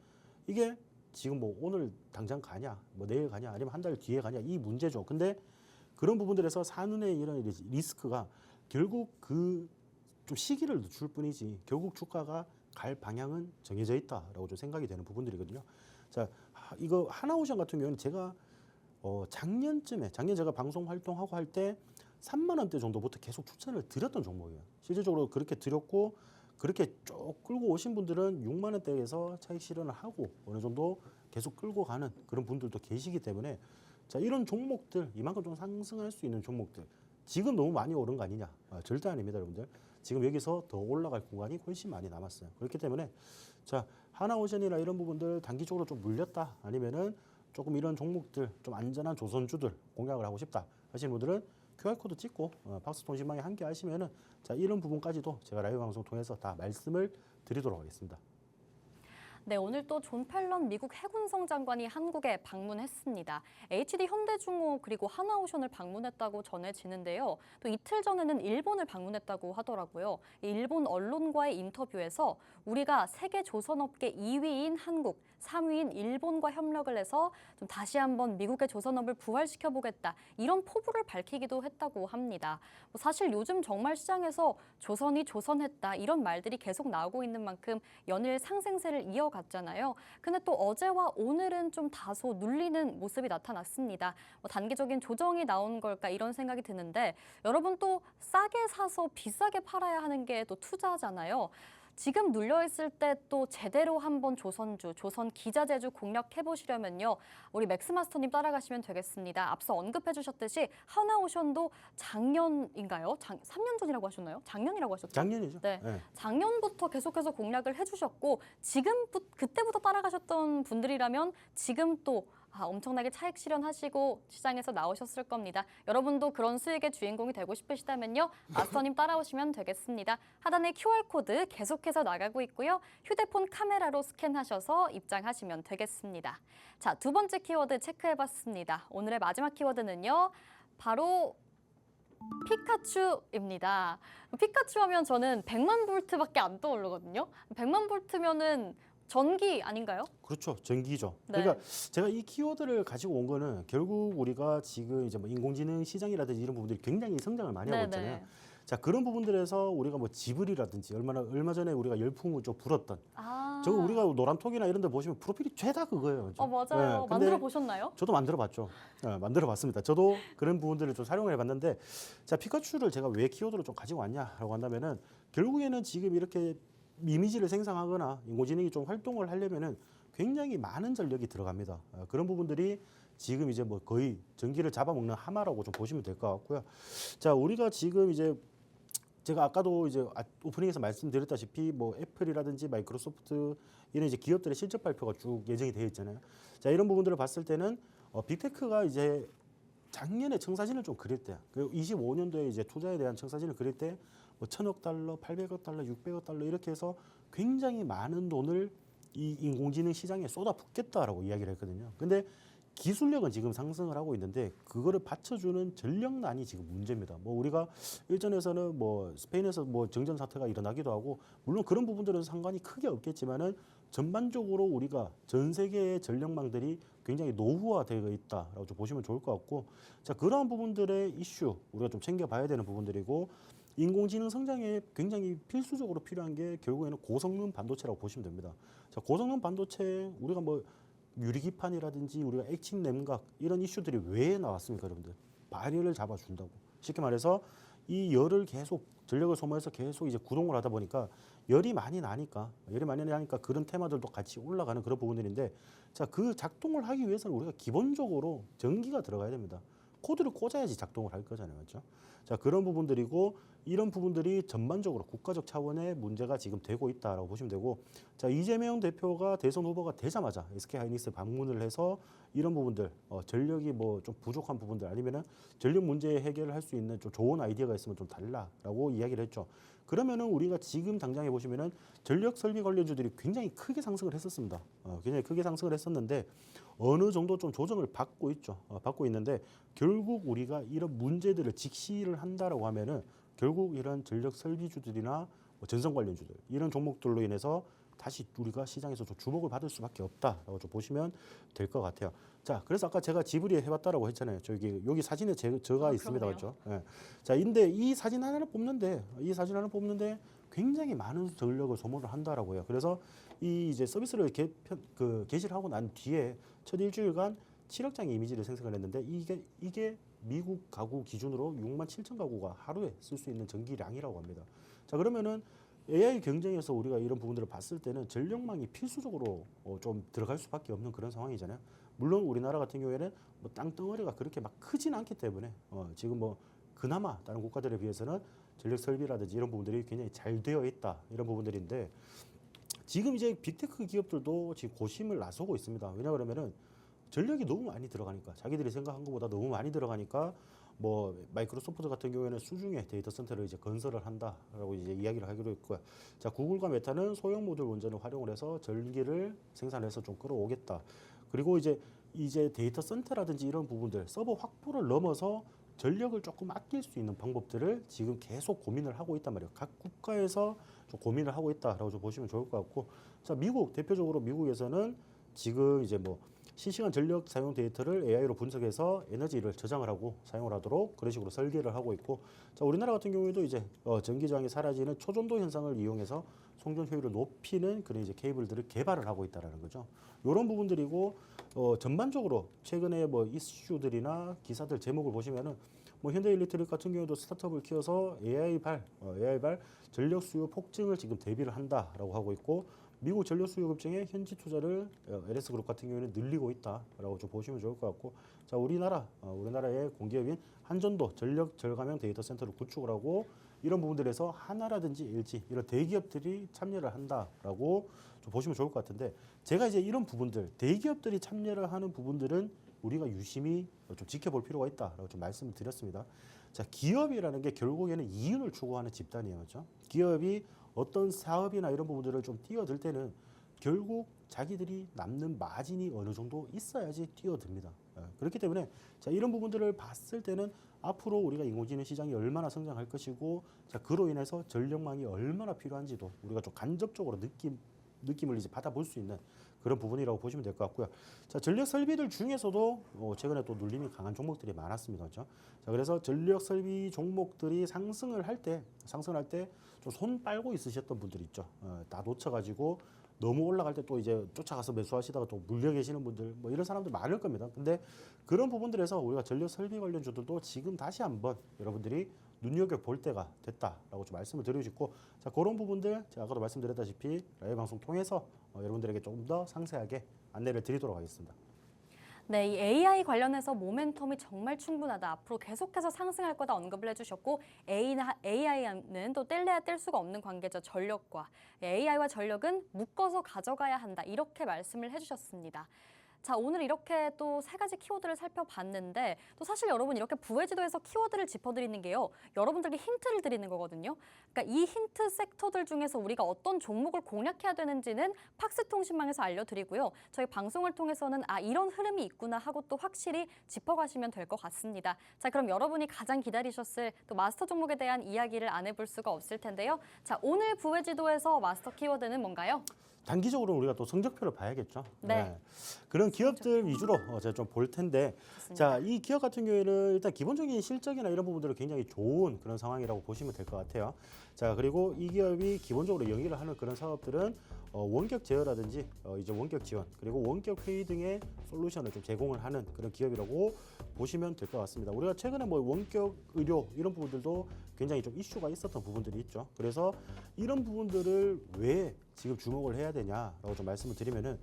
이게 지금 뭐 오늘 당장 가냐, 뭐 내일 가냐, 아니면 한 달 뒤에 가냐 이 문제죠. 근데 그런 부분들에서 산운의 이런 리스크가 결국 그 좀 시기를 늦출 뿐이지 결국 주가가 갈 방향은 정해져 있다라고 좀 생각이 되는 부분들이거든요. 자, 이거 하나오션 같은 경우는 제가 작년 제가 방송 활동하고 할 때 3만 원대 정도부터 계속 추천을 드렸던 종목이에요. 실질적으로 그렇게 드렸고 그렇게 쭉 끌고 오신 분들은 6만 원대에서 차익 실현을 하고 어느 정도 계속 끌고 가는 그런 분들도 계시기 때문에 자 이런 종목들 이만큼 좀 상승할 수 있는 종목들 지금 너무 많이 오른 거 아니냐? 절대 아닙니다, 여러분들. 지금 여기서 더 올라갈 공간이 훨씬 많이 남았어요. 그렇기 때문에 자 하나오션이나 이런 부분들 단기적으로 좀 물렸다 아니면은 조금 이런 종목들 좀 안전한 조선주들 공략을 하고 싶다 하시는 분들은 QR코드 찍고 박스통신망에 함께 하시면은 자 이런 부분까지도 제가 라이브 방송 통해서 다 말씀을 드리도록 하겠습니다. 네, 오늘 또 존 팰런 미국 해군성 장관이 한국에 방문했습니다. HD 현대중공 그리고 하나오션을 방문했다고 전해지는데요. 또 이틀 전에는 일본을 방문했다고 하더라고요. 일본 언론과의 인터뷰에서 우리가 세계 조선업계 2위인 한국, 3위인 일본과 협력을 해서 좀 다시 한번 미국의 조선업을 부활시켜보겠다. 이런 포부를 밝히기도 했다고 합니다. 사실 요즘 정말 시장에서 조선이 조선했다 이런 말들이 계속 나오고 있는 만큼 연일 상승세를 이어갔잖아요. 근데 또 어제와 오늘은 좀 다소 눌리는 모습이 나타났습니다. 단기적인 조정이 나온 걸까 이런 생각이 드는데 여러분 또 싸게 사서 비싸게 팔아야 하는 게 또 투자잖아요. 지금 눌려있을 때 또 제대로 한번 조선주, 조선 기자재주 공략해보시려면요. 우리 맥스마스터님 따라가시면 되겠습니다. 앞서 언급해 주셨듯이 하나오션도 작년인가요? 3년 전이라고 하셨나요? 작년이라고 하셨죠? 작년이죠. 네. 네. 작년부터 계속해서 공략을 해주셨고 그때부터 따라가셨던 분들이라면 지금 또 엄청나게 차익 실현하시고 시장에서 나오셨을 겁니다. 여러분도 그런 수익의 주인공이 되고 싶으시다면요. 마스터님 따라오시면 되겠습니다. 하단에 QR코드 계속해서 나가고 있고요. 휴대폰 카메라로 스캔하셔서 입장하시면 되겠습니다. 자, 두 번째 키워드 체크해봤습니다. 오늘의 마지막 키워드는요. 바로 피카츄입니다. 피카츄 하면 저는 100만 볼트밖에 안 떠오르거든요. 100만 볼트면은 전기 아닌가요? 그렇죠. 전기죠. 네. 그러니까 제가 이 키워드를 가지고 온 거는 결국 우리가 지금 이제 뭐 인공지능 시장이라든지 이런 부분들이 굉장히 성장을 많이 하고 있잖아요. 자, 그런 부분들에서 우리가 뭐 지브리라든지 얼마 전에 우리가 열풍을 좀 불었던 아, 저거 우리가 노란톡이나 이런 데 보시면 프로필이 죄다 그거예요. 그죠? 맞아요. 근데 만들어 보셨나요? 저도 만들어 봤죠. 만들어 봤습니다. 저도 그런 부분들을 좀 사용을 해 봤는데 자, 피카츄를 제가 왜 키워드로 좀 가지고 왔냐라고 한다면은 결국에는 지금 이렇게 이미지를 생성하거나 인공지능이 좀 활동을 하려면은 굉장히 많은 전력이 들어갑니다. 그런 부분들이 지금 이제 뭐 거의 전기를 잡아먹는 하마라고 좀 보시면 될 것 같고요. 자, 우리가 지금 이제 제가 아까도 이제 오프닝에서 말씀드렸다시피 뭐 애플이라든지 마이크로소프트 이런 이제 기업들의 실적 발표가 쭉 예정이 되어 있잖아요. 자, 이런 부분들을 봤을 때는 빅테크가 이제 작년에 청사진을 좀 그릴 때, 그 25년도에 이제 투자에 대한 청사진을 그릴 때 뭐 1,000억 달러, 800억 달러, 600억 달러 이렇게 해서 굉장히 많은 돈을 이 인공지능 시장에 쏟아붓겠다라고 이야기를 했거든요. 근데 기술력은 지금 상승을 하고 있는데 그거를 받쳐주는 전력난이 지금 문제입니다. 뭐 우리가 일전에서는 뭐 스페인에서 뭐 정전 사태가 일어나기도 하고 물론 그런 부분들은 상관이 크게 없겠지만은 전반적으로 우리가 전 세계의 전력망들이 굉장히 노후화되어 있다라고 좀 보시면 좋을 것 같고 자 그러한 부분들의 이슈 우리가 좀 챙겨봐야 되는 부분들이고 인공지능 성장에 굉장히 필수적으로 필요한 게 결국에는 고성능 반도체라고 보시면 됩니다. 자 고성능 반도체 우리가 뭐 유리기판이라든지 우리가 액침 냉각 이런 이슈들이 왜 나왔습니까, 여러분들? 발열을 잡아준다고. 쉽게 말해서 이 열을 계속 전력을 소모해서 계속 이제 구동을 하다 보니까 열이 많이 나니까 그런 테마들도 같이 올라가는 그런 부분들인데 자, 그 작동을 하기 위해서는 우리가 기본적으로 전기가 들어가야 됩니다. 코드를 꽂아야지 작동을 할 거잖아요. 맞죠? 자, 그런 부분들이고 이런 부분들이 전반적으로 국가적 차원의 문제가 지금 되고 있다라고 보시면 되고 자, 이재명 대표가 대선 후보가 되자마자 SK하이닉스 방문을 해서 이런 부분들 전력이 뭐 좀 부족한 부분들 아니면은 전력 문제 해결을 할 수 있는 좀 좋은 아이디어가 있으면 좀 달라라고 이야기를 했죠. 그러면은 우리가 지금 당장에 보시면은 전력 설비 관련주들이 굉장히 크게 상승을 했었습니다. 굉장히 크게 상승을 했었는데 어느 정도 좀 조정을 받고 있죠. 받고 있는데 결국 우리가 이런 문제들을 직시를 한다라고 하면은 결국 이런 전력 설비주들이나 뭐 전선 관련주들 이런 종목들로 인해서 다시 우리가 시장에서 좀 주목을 받을 수밖에 없다라고 좀 보시면 될 것 같아요. 자, 그래서 아까 제가 지브리 해봤다라고 했잖아요. 여기 사진에 저가 있습니다, 그러네요. 그렇죠? 예. 자, 근데 이 사진 하나를 뽑는데 굉장히 많은 전력을 소모를 한다라고 해요. 그래서 이 이제 서비스를 개시를 하고 난 뒤에 첫 일주일간 7억 장의 이미지를 생성을 했는데 이게 미국 가구 기준으로 6만 7천 가구가 하루에 쓸 수 있는 전기량이라고 합니다. 자, 그러면은 AI 경쟁에서 우리가 이런 부분들을 봤을 때는 전력망이 필수적으로 좀 들어갈 수밖에 없는 그런 상황이잖아요. 물론 우리나라 같은 경우에는 뭐 땅덩어리가 그렇게 막 크진 않기 때문에 지금 뭐 그나마 다른 국가들에 비해서는 전력 설비라든지 이런 부분들이 굉장히 잘 되어 있다 이런 부분들인데 지금 이제 빅테크 기업들도 지금 고심을 나서고 있습니다. 왜냐 그러면은 전력이 너무 많이 들어가니까 자기들이 생각한 것보다 너무 많이 들어가니까 뭐 마이크로소프트 같은 경우에는 수중에 데이터 센터를 이제 건설을 한다라고 이제 이야기를 하기로 했고요. 자, 구글과 메타는 소형 모듈 원전을 활용을 해서 전기를 생산해서 좀 끌어오겠다. 그리고 이제 데이터 센터라든지 이런 부분들 서버 확보를 넘어서 전력을 조금 아낄 수 있는 방법들을 지금 계속 고민을 하고 있단 말이에요. 각 국가에서 좀 고민을 하고 있다라고 좀 보시면 좋을 것 같고, 자, 대표적으로 미국에서는 지금 이제 뭐 실시간 전력 사용 데이터를 AI로 분석해서 에너지를 저장을 하고 사용을 하도록 그런 식으로 설계를 하고 있고, 자, 우리나라 같은 경우에도 이제 전기 저항이 사라지는 초전도 현상을 이용해서 송전 효율을 높이는 그런 이제 케이블들을 개발을 하고 있다라는 거죠. 이런 부분들이고 전반적으로 최근에 뭐 이슈들이나 기사들 제목을 보시면은 뭐 현대일렉트릭 같은 경우도 스타트업을 키워서 AI 발 전력 수요 폭증을 지금 대비를 한다라고 하고 있고. 미국 전력 수요 급증에 현지 투자를 LS 그룹 같은 경우에는 늘리고 있다라고 좀 보시면 좋을 것 같고, 자 우리나라의 공기업인 한전도 전력 절감형 데이터 센터를 구축을 하고 이런 부분들에서 하나라든지 LG 이런 대기업들이 참여를 한다라고 좀 보시면 좋을 것 같은데 제가 이제 이런 부분들 대기업들이 참여를 하는 부분들은 우리가 유심히 좀 지켜볼 필요가 있다라고 좀 말씀을 드렸습니다. 자, 기업이라는 게 결국에는 이윤을 추구하는 집단이에요, 그렇죠? 기업이 어떤 사업이나 이런 부분들을 좀 뛰어들 때는 결국 자기들이 남는 마진이 어느 정도 있어야지 뛰어듭니다. 그렇기 때문에 자, 이런 부분들을 봤을 때는 앞으로 우리가 인공지능 시장이 얼마나 성장할 것이고 자, 그로 인해서 전력망이 얼마나 필요한지도 우리가 좀 간접적으로 느낌을 이제 받아볼 수 있는 그런 부분이라고 보시면 될 것 같고요. 자, 전력 설비들 중에서도 최근에 또 눌림이 강한 종목들이 많았습니다. 그렇죠? 자, 그래서 전력 설비 종목들이 상승을 할 때 좀 손 빨고 있으셨던 분들 있죠. 다 놓쳐가지고 너무 올라갈 때 또 이제 쫓아가서 매수하시다가 또 물려 계시는 분들 뭐 이런 사람들 많을 겁니다. 근데 그런 부분들에서 우리가 전력 설비 관련주들도 지금 다시 한번 여러분들이 눈여겨볼 때가 됐다라고 좀 말씀을 드리고 싶고 자, 그런 부분들 제가 아까도 말씀드렸다시피 라이브 방송 통해서 여러분들에게 조금 더 상세하게 안내를 드리도록 하겠습니다. 네, 이 AI 관련해서 모멘텀이 정말 충분하다. 앞으로 계속해서 상승할 거다 언급을 해주셨고 AI는 또 뗄래야 뗄 수가 없는 관계죠. 전력과. AI와 전력은 묶어서 가져가야 한다. 이렇게 말씀을 해주셨습니다. 자, 오늘 이렇게 또 세 가지 키워드를 살펴봤는데 또 사실 여러분 이렇게 부회지도에서 키워드를 짚어드리는 게요. 여러분들께 힌트를 드리는 거거든요. 그러니까 이 힌트 섹터들 중에서 우리가 어떤 종목을 공략해야 되는지는 팍스통신망에서 알려드리고요. 저희 방송을 통해서는 이런 흐름이 있구나 하고 또 확실히 짚어가시면 될 것 같습니다. 자, 그럼 여러분이 가장 기다리셨을 또 마스터 종목에 대한 이야기를 안 해볼 수가 없을 텐데요. 자, 오늘 부회지도에서 마스터 키워드는 뭔가요? 단기적으로 우리가 또 성적표를 봐야겠죠. 네. 그런 기업들 위주로 제가 좀 볼 텐데, 좋습니다. 자, 이 기업 같은 경우에는 일단 기본적인 실적이나 이런 부분들은 굉장히 좋은 그런 상황이라고 보시면 될 것 같아요. 자, 그리고 이 기업이 기본적으로 영위를 하는 그런 사업들은 원격 제어라든지 이제 원격 지원 그리고 원격 회의 등의 솔루션을 좀 제공을 하는 그런 기업이라고 보시면 될 것 같습니다. 우리가 최근에 뭐 원격 의료 이런 부분들도 굉장히 좀 이슈가 있었던 부분들이 있죠. 그래서 이런 부분들을 왜 지금 주목을 해야 되냐라고 좀 말씀을 드리면은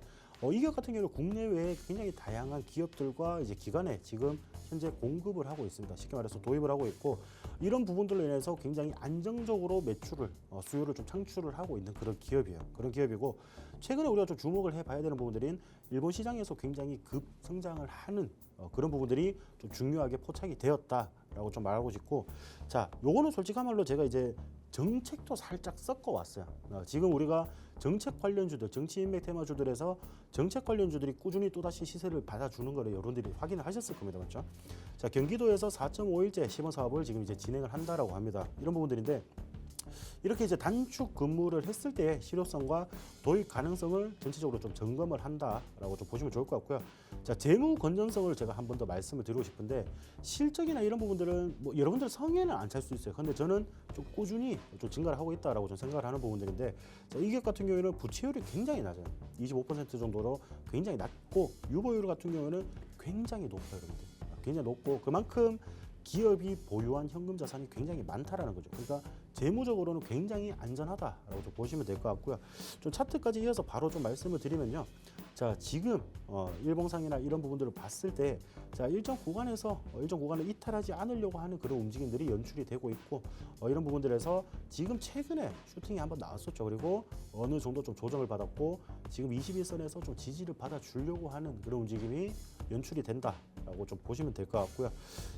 이 기업 같은 경우는 국내외에 굉장히 다양한 기업들과 이제 기관에 지금 현재 공급을 하고 있습니다. 쉽게 말해서 도입을 하고 있고 이런 부분들로 인해서 굉장히 안정적으로 매출을 수요를 좀 창출을 하고 있는 그런 기업이에요. 그런 기업이고 최근에 우리가 좀 주목을 해봐야 되는 부분들인 일본 시장에서 굉장히 급성장을 하는 그런 부분들이 좀 중요하게 포착이 되었다라고 좀 말하고 싶고 자, 요거는 솔직한 말로 제가 이제 정책도 살짝 섞어 왔어요. 지금 우리가 정책 관련주들, 정치 인맥 테마주들에서 정책 관련주들이 꾸준히 또다시 시세를 받아주는 거를 여러분들이 확인을 하셨을 겁니다. 맞죠? 자, 경기도에서 4.5일제 시범 사업을 지금 이제 진행을 한다라고 합니다. 이런 부분들인데 이렇게 이제 단축 근무를 했을 때의 실효성과 도입 가능성을 전체적으로 좀 점검을 한다라고 좀 보시면 좋을 것 같고요. 자, 재무 건전성을 제가 한 번 더 말씀을 드리고 싶은데 실적이나 이런 부분들은 뭐 여러분들 성에는 안 찰 수 있어요. 근데 저는 좀 꾸준히 좀 증가를 하고 있다라고 좀 생각을 하는 부분들인데 자, 이 기업 같은 경우에는 부채율이 굉장히 낮아요. 25% 정도로 굉장히 낮고 유보율 같은 경우에는 굉장히 높아요, 여러분들. 굉장히 높고 그만큼 기업이 보유한 현금 자산이 굉장히 많다라는 거죠. 그러니까 재무적으로는 굉장히 안전하다라고 좀 보시면 될 것 같고요. 좀 차트까지 이어서 바로 좀 말씀을 드리면요. 자, 지금 일봉상이나 이런 부분들을 봤을 때 자, 일정 구간을 이탈하지 않으려고 하는 그런 움직임들이 연출이 되고 있고 이런 부분들에서 지금 최근에 슈팅이 한번 나왔었죠. 그리고 어느 정도 좀 조정을 받았고 지금 21선에서 좀 지지를 받아주려고 하는 그런 움직임이 연출이 된다라고 좀 보시면 될 것 같고요.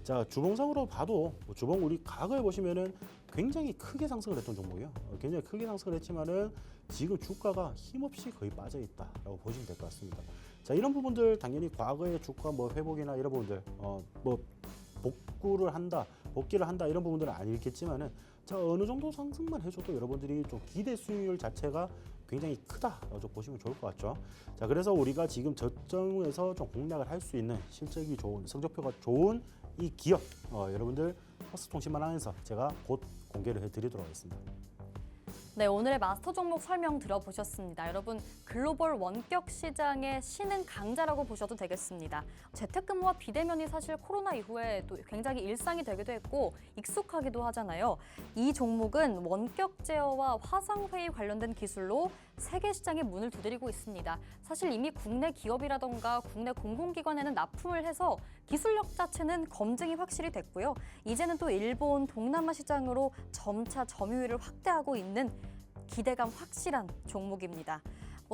자, 주봉상으로 봐도 주봉 우리 과거에 보시면은 굉장히 크게 상승을 했던 종목이에요. 굉장히 크게 상승을 했지만은 지금 주가가 힘없이 거의 빠져 있다라고 보시면 될 것 같습니다. 자, 이런 부분들 당연히 과거의 주가 뭐 회복이나 이런 부분들 뭐 복귀를 한다 이런 부분들은 아니겠지만은 자, 어느 정도 상승만 해줘도 여러분들이 좀 기대 수익률 자체가 굉장히 크다라고 좀 보시면 좋을 것 같죠. 자, 그래서 우리가 지금 저점에서 좀 공략을 할 수 있는 실적이 좋은 성적표가 좋은 이 기업 여러분들 팍스통신만 하면서 제가 곧 공개를 해드리도록 하겠습니다. 네, 오늘의 마스터 종목 설명 들어보셨습니다. 여러분, 글로벌 원격 시장의 신흥 강자라고 보셔도 되겠습니다. 재택근무와 비대면이 사실 코로나 이후에 또 굉장히 일상이 되기도 했고 익숙하기도 하잖아요. 이 종목은 원격 제어와 화상회의 관련된 기술로 세계 시장에 문을 두드리고 있습니다. 사실 이미 국내 기업이라던가 국내 공공기관에는 납품을 해서 기술력 자체는 검증이 확실히 됐고요. 이제는 또 일본, 동남아 시장으로 점차 점유율을 확대하고 있는 기대감 확실한 종목입니다.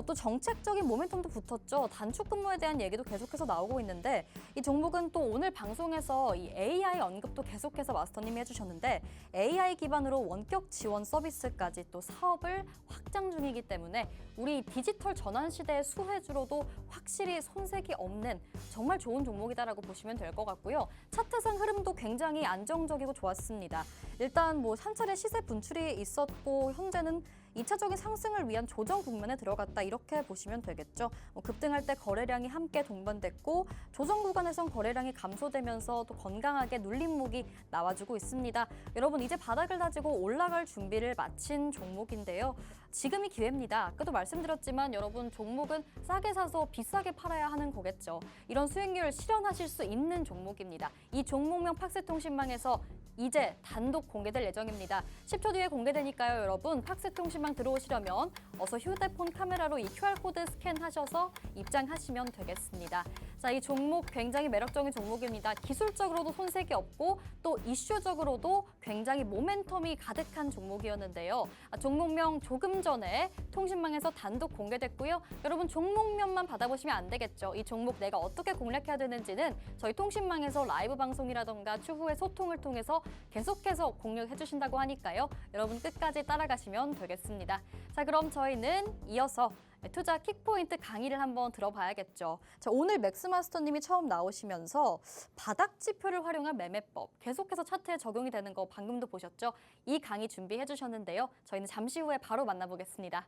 또 정책적인 모멘텀도 붙었죠. 단축 근무에 대한 얘기도 계속해서 나오고 있는데 이 종목은 또 오늘 방송에서 이 AI 언급도 계속해서 마스터님이 해주셨는데 AI 기반으로 원격 지원 서비스까지 또 사업을 확장 중이기 때문에 우리 디지털 전환 시대의 수혜주로도 확실히 손색이 없는 정말 좋은 종목이다라고 보시면 될 것 같고요. 차트상 흐름도 굉장히 안정적이고 좋았습니다. 일단 뭐 한 차례 시세 분출이 있었고 현재는 2차적인 상승을 위한 조정 국면에 들어갔다 이렇게 보시면 되겠죠. 급등할 때 거래량이 함께 동반됐고 조정 구간에선 거래량이 감소되면서 또 건강하게 눌림목이 나와주고 있습니다. 여러분 이제 바닥을 다지고 올라갈 준비를 마친 종목인데요. 지금이 기회입니다. 아까도 말씀드렸지만 여러분 종목은 싸게 사서 비싸게 팔아야 하는 거겠죠. 이런 수익률 실현하실 수 있는 종목입니다. 이 종목명 팍스통신망에서 이제 단독 공개될 예정입니다. 10초 뒤에 공개되니까요, 여러분. 팍스통신망 들어오시려면 어서 휴대폰 카메라로 이 QR코드 스캔하셔서 입장하시면 되겠습니다. 자, 이 종목 굉장히 매력적인 종목입니다. 기술적으로도 손색이 없고 또 이슈적으로도 굉장히 모멘텀이 가득한 종목이었는데요. 종목명 조금 전에 통신망에서 단독 공개됐고요. 여러분 종목명만 받아보시면 안 되겠죠. 이 종목 내가 어떻게 공략해야 되는지는 저희 통신망에서 라이브 방송이라던가 추후에 소통을 통해서 계속해서 공략해 주신다고 하니까요. 여러분 끝까지 따라가시면 되겠습니다. 자, 그럼 저희는 이어서 투자 킥포인트 강의를 한번 들어봐야겠죠. 자, 오늘 맥스마스터님이 처음 나오시면서 바닥 지표를 활용한 매매법 계속해서 차트에 적용이 되는 거 방금도 보셨죠? 이 강의 준비해 주셨는데요. 저희는 잠시 후에 바로 만나보겠습니다.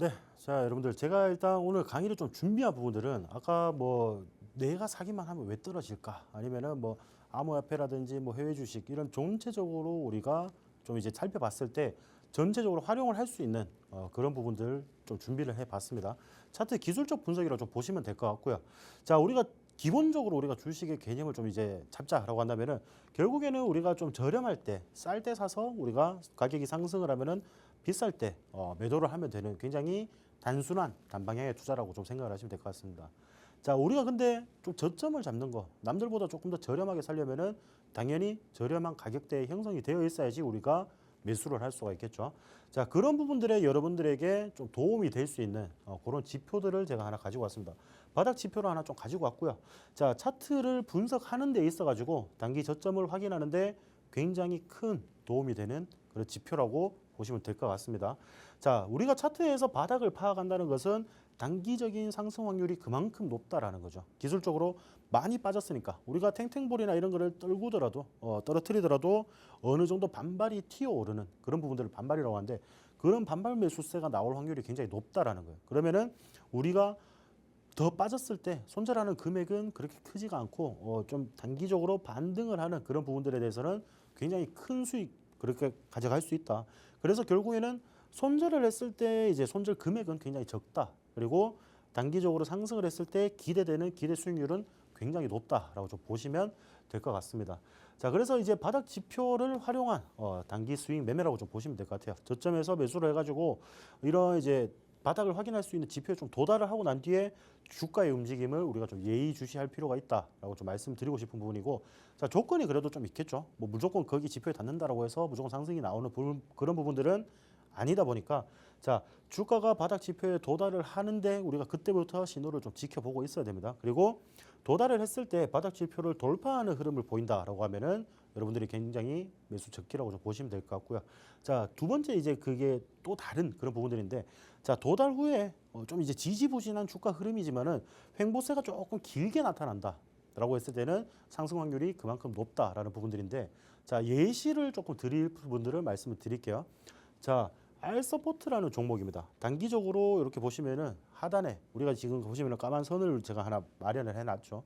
네, 자 여러분들 제가 일단 오늘 강의를 좀 준비한 부분들은 아까 뭐 내가 사기만 하면 왜 떨어질까 아니면은 뭐 암호화폐라든지 뭐 해외 주식 이런 전체적으로 우리가 좀 이제 살펴봤을 때 전체적으로 활용을 할 수 있는 그런 부분들 좀 준비를 해봤습니다. 차트 기술적 분석이라 좀 보시면 될 것 같고요. 자, 우리가 기본적으로 우리가 주식의 개념을 좀 이제 잡자라고 한다면은 결국에는 우리가 좀 저렴할 때, 쌀 때 사서 우리가 가격이 상승을 하면은 비쌀 때 매도를 하면 되는 굉장히 단순한 단방향의 투자라고 좀 생각을 하시면 될 것 같습니다. 자, 우리가 근데 좀 저점을 잡는 거, 남들보다 조금 더 저렴하게 살려면은 당연히 저렴한 가격대에 형성이 되어 있어야지 우리가 매수를 할 수가 있겠죠. 자, 그런 부분들에 여러분들에게 좀 도움이 될 수 있는 그런 지표들을 제가 하나 가지고 왔습니다. 바닥 지표를 하나 좀 가지고 왔고요. 자, 차트를 분석하는 데 있어 가지고 단기 저점을 확인하는데 굉장히 큰 도움이 되는 그런 지표라고 보시면 될 것 같습니다. 자, 우리가 차트에서 바닥을 파악한다는 것은 단기적인 상승 확률이 그만큼 높다라는 거죠. 기술적으로 많이 빠졌으니까 우리가 탱탱볼이나 이런 거를 떨구더라도 떨어뜨리더라도 어느 정도 반발이 튀어오르는 그런 부분들을 반발이라고 하는데 그런 반발 매수세가 나올 확률이 굉장히 높다라는 거예요. 그러면은 우리가 더 빠졌을 때 손절하는 금액은 그렇게 크지가 않고 좀 단기적으로 반등을 하는 그런 부분들에 대해서는 굉장히 큰 수익 그렇게 가져갈 수 있다. 그래서 결국에는 손절을 했을 때 이제 손절 금액은 굉장히 적다. 그리고 단기적으로 상승을 했을 때 기대되는 기대 수익률은 굉장히 높다라고 좀 보시면 될 것 같습니다. 자, 그래서 이제 바닥 지표를 활용한 단기 수익 매매라고 좀 보시면 될 것 같아요. 저점에서 매수를 해가지고 이런 이제 바닥을 확인할 수 있는 지표에 좀 도달을 하고 난 뒤에 주가의 움직임을 우리가 좀 예의주시할 필요가 있다라고 좀 말씀드리고 싶은 부분이고, 자, 조건이 그래도 좀 있겠죠. 뭐 무조건 거기 지표에 닿는다라고 해서 무조건 상승이 나오는 그런 부분들은 아니다 보니까 자, 주가가 바닥 지표에 도달을 하는데 우리가 그때부터 신호를 좀 지켜보고 있어야 됩니다. 그리고 도달을 했을 때 바닥 지표를 돌파하는 흐름을 보인다라고 하면은 여러분들이 굉장히 매수 적기라고 좀 보시면 될 것 같고요. 자, 두 번째 이제 그게 또 다른 그런 부분들인데, 자, 도달 후에 좀 이제 지지부진한 주가 흐름이지만은 횡보세가 조금 길게 나타난다라고 했을 때는 상승 확률이 그만큼 높다라는 부분들인데, 자, 예시를 조금 드릴 부분들을 말씀을 드릴게요. 자, 알서포트라는 종목입니다. 단기적으로 이렇게 보시면은 하단에 우리가 지금 보시면은 까만 선을 제가 하나 마련을 해놨죠.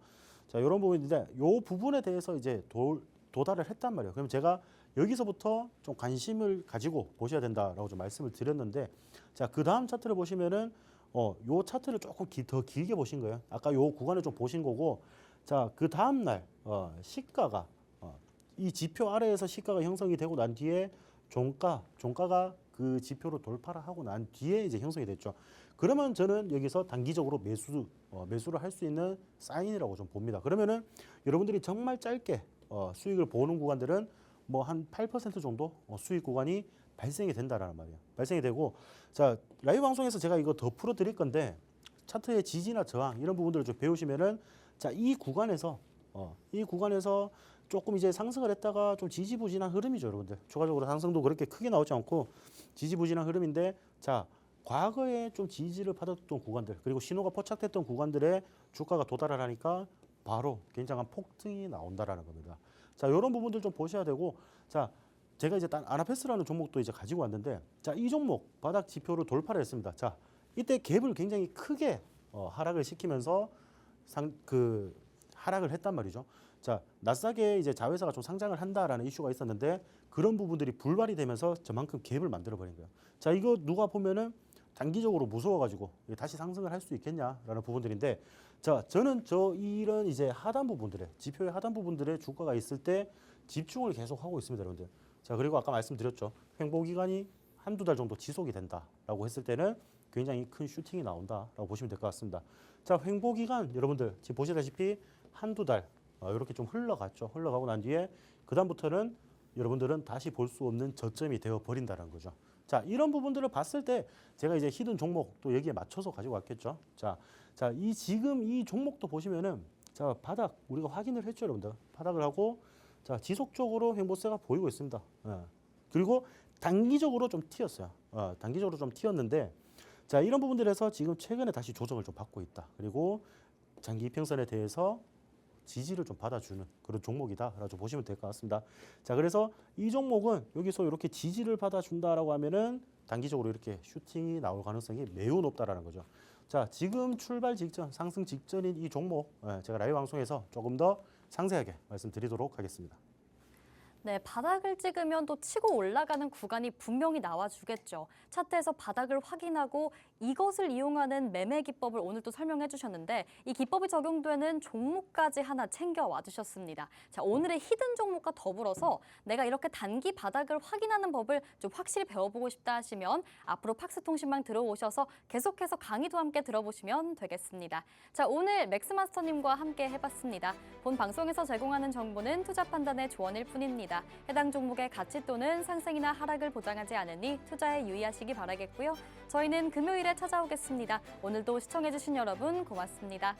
자, 이런 부분인데 이 부분에 대해서 이제 도달을 했단 말이에요. 그럼 제가 여기서부터 좀 관심을 가지고 보셔야 된다라고 좀 말씀을 드렸는데, 자, 그 다음 차트를 보시면은 요 차트를 조금 더 길게 보신 거예요. 아까 요 구간을 좀 보신 거고, 자, 그 다음 날 시가가 이 지표 아래에서 시가가 형성이 되고 난 뒤에 종가가 그 지표로 돌파를 하고 난 뒤에 이제 형성이 됐죠. 그러면 저는 여기서 단기적으로 매수를 할 수 있는 사인이라고 좀 봅니다. 그러면은 여러분들이 정말 짧게 수익을 보는 구간들은 뭐 한 8% 정도 수익 구간이 발생이 된다라는 말이에요. 발생이 되고, 자, 라이브 방송에서 제가 이거 더 풀어 드릴 건데 차트의 지지나 저항 이런 부분들을 좀 배우시면은, 자, 이 구간에서 조금 이제 상승을 했다가 좀 지지부진한 흐름이죠, 여러분들. 추가적으로 상승도 그렇게 크게 나오지 않고 지지부진한 흐름인데, 자, 과거에 좀 지지를 받았던 구간들, 그리고 신호가 포착됐던 구간들에 주가가 도달을 하니까 바로 굉장한 폭등이 나온다라는 겁니다. 자, 이런 부분들 좀 보셔야 되고, 자, 제가 이제 아나페스라는 종목도 이제 가지고 왔는데, 자, 이 종목 바닥 지표를 돌파를 했습니다. 자, 이때 갭을 굉장히 크게 하락을 시키면서 하락을 했단 말이죠. 자, 나스닥에 이제 자회사가 좀 상장을 한다라는 이슈가 있었는데 그런 부분들이 불발이 되면서 저만큼 갭을 만들어 버린 거예요. 자, 이거 누가 보면은 단기적으로 무서워가지고 다시 상승을 할 수 있겠냐라는 부분들인데, 자, 저는 이런 이제 하단 부분들에 지표의 하단 부분들에 주가가 있을 때 집중을 계속 하고 있습니다, 여러분들. 자, 그리고 아까 말씀드렸죠. 횡보 기간이 한두 달 정도 지속이 된다라고 했을 때는 굉장히 큰 슈팅이 나온다라고 보시면 될 것 같습니다. 자, 횡보 기간 여러분들 지금 보시다시피 한두 달 이렇게 좀 흘러갔죠. 흘러가고 난 뒤에 그다음부터는 여러분들은 다시 볼 수 없는 저점이 되어 버린다는 거죠. 자, 이런 부분들을 봤을 때 제가 이제 히든 종목 또 여기에 맞춰서 가지고 왔겠죠. 자, 지금 이 종목도 보시면은, 자, 바닥 우리가 확인을 했죠, 여러분들. 바닥을 하고, 자, 지속적으로 횡보세가 보이고 있습니다. 그리고 단기적으로 좀 튀었어요. 단기적으로 좀 튀었는데, 자, 이런 부분들에서 지금 최근에 다시 조정을 좀 받고 있다. 그리고 장기 이평선에 대해서 지지를 좀 받아주는 그런 종목이다라고 좀 보시면 될 것 같습니다. 자, 그래서 이 종목은 여기서 이렇게 지지를 받아준다라고 하면은 단기적으로 이렇게 슈팅이 나올 가능성이 매우 높다라는 거죠. 자, 지금 출발 직전, 상승 직전인 이 종목 제가 라이브 방송에서 조금 더 상세하게 말씀드리도록 하겠습니다. 네, 바닥을 찍으면 또 치고 올라가는 구간이 분명히 나와주겠죠. 차트에서 바닥을 확인하고 이것을 이용하는 매매 기법을 오늘 또 설명해 주셨는데, 이 기법이 적용되는 종목까지 하나 챙겨와 주셨습니다. 자, 오늘의 히든 종목과 더불어서 내가 이렇게 단기 바닥을 확인하는 법을 좀 확실히 배워보고 싶다 하시면 앞으로 팍스통신망 들어오셔서 계속해서 강의도 함께 들어보시면 되겠습니다. 자, 오늘 맥스마스터님과 함께 해봤습니다. 본 방송에서 제공하는 정보는 투자 판단의 조언일 뿐입니다. 해당 종목의 가치 또는 상승이나 하락을 보장하지 않으니 투자에 유의하시기 바라겠고요. 저희는 금요일에 찾아오겠습니다. 오늘도 시청해주신 여러분 고맙습니다.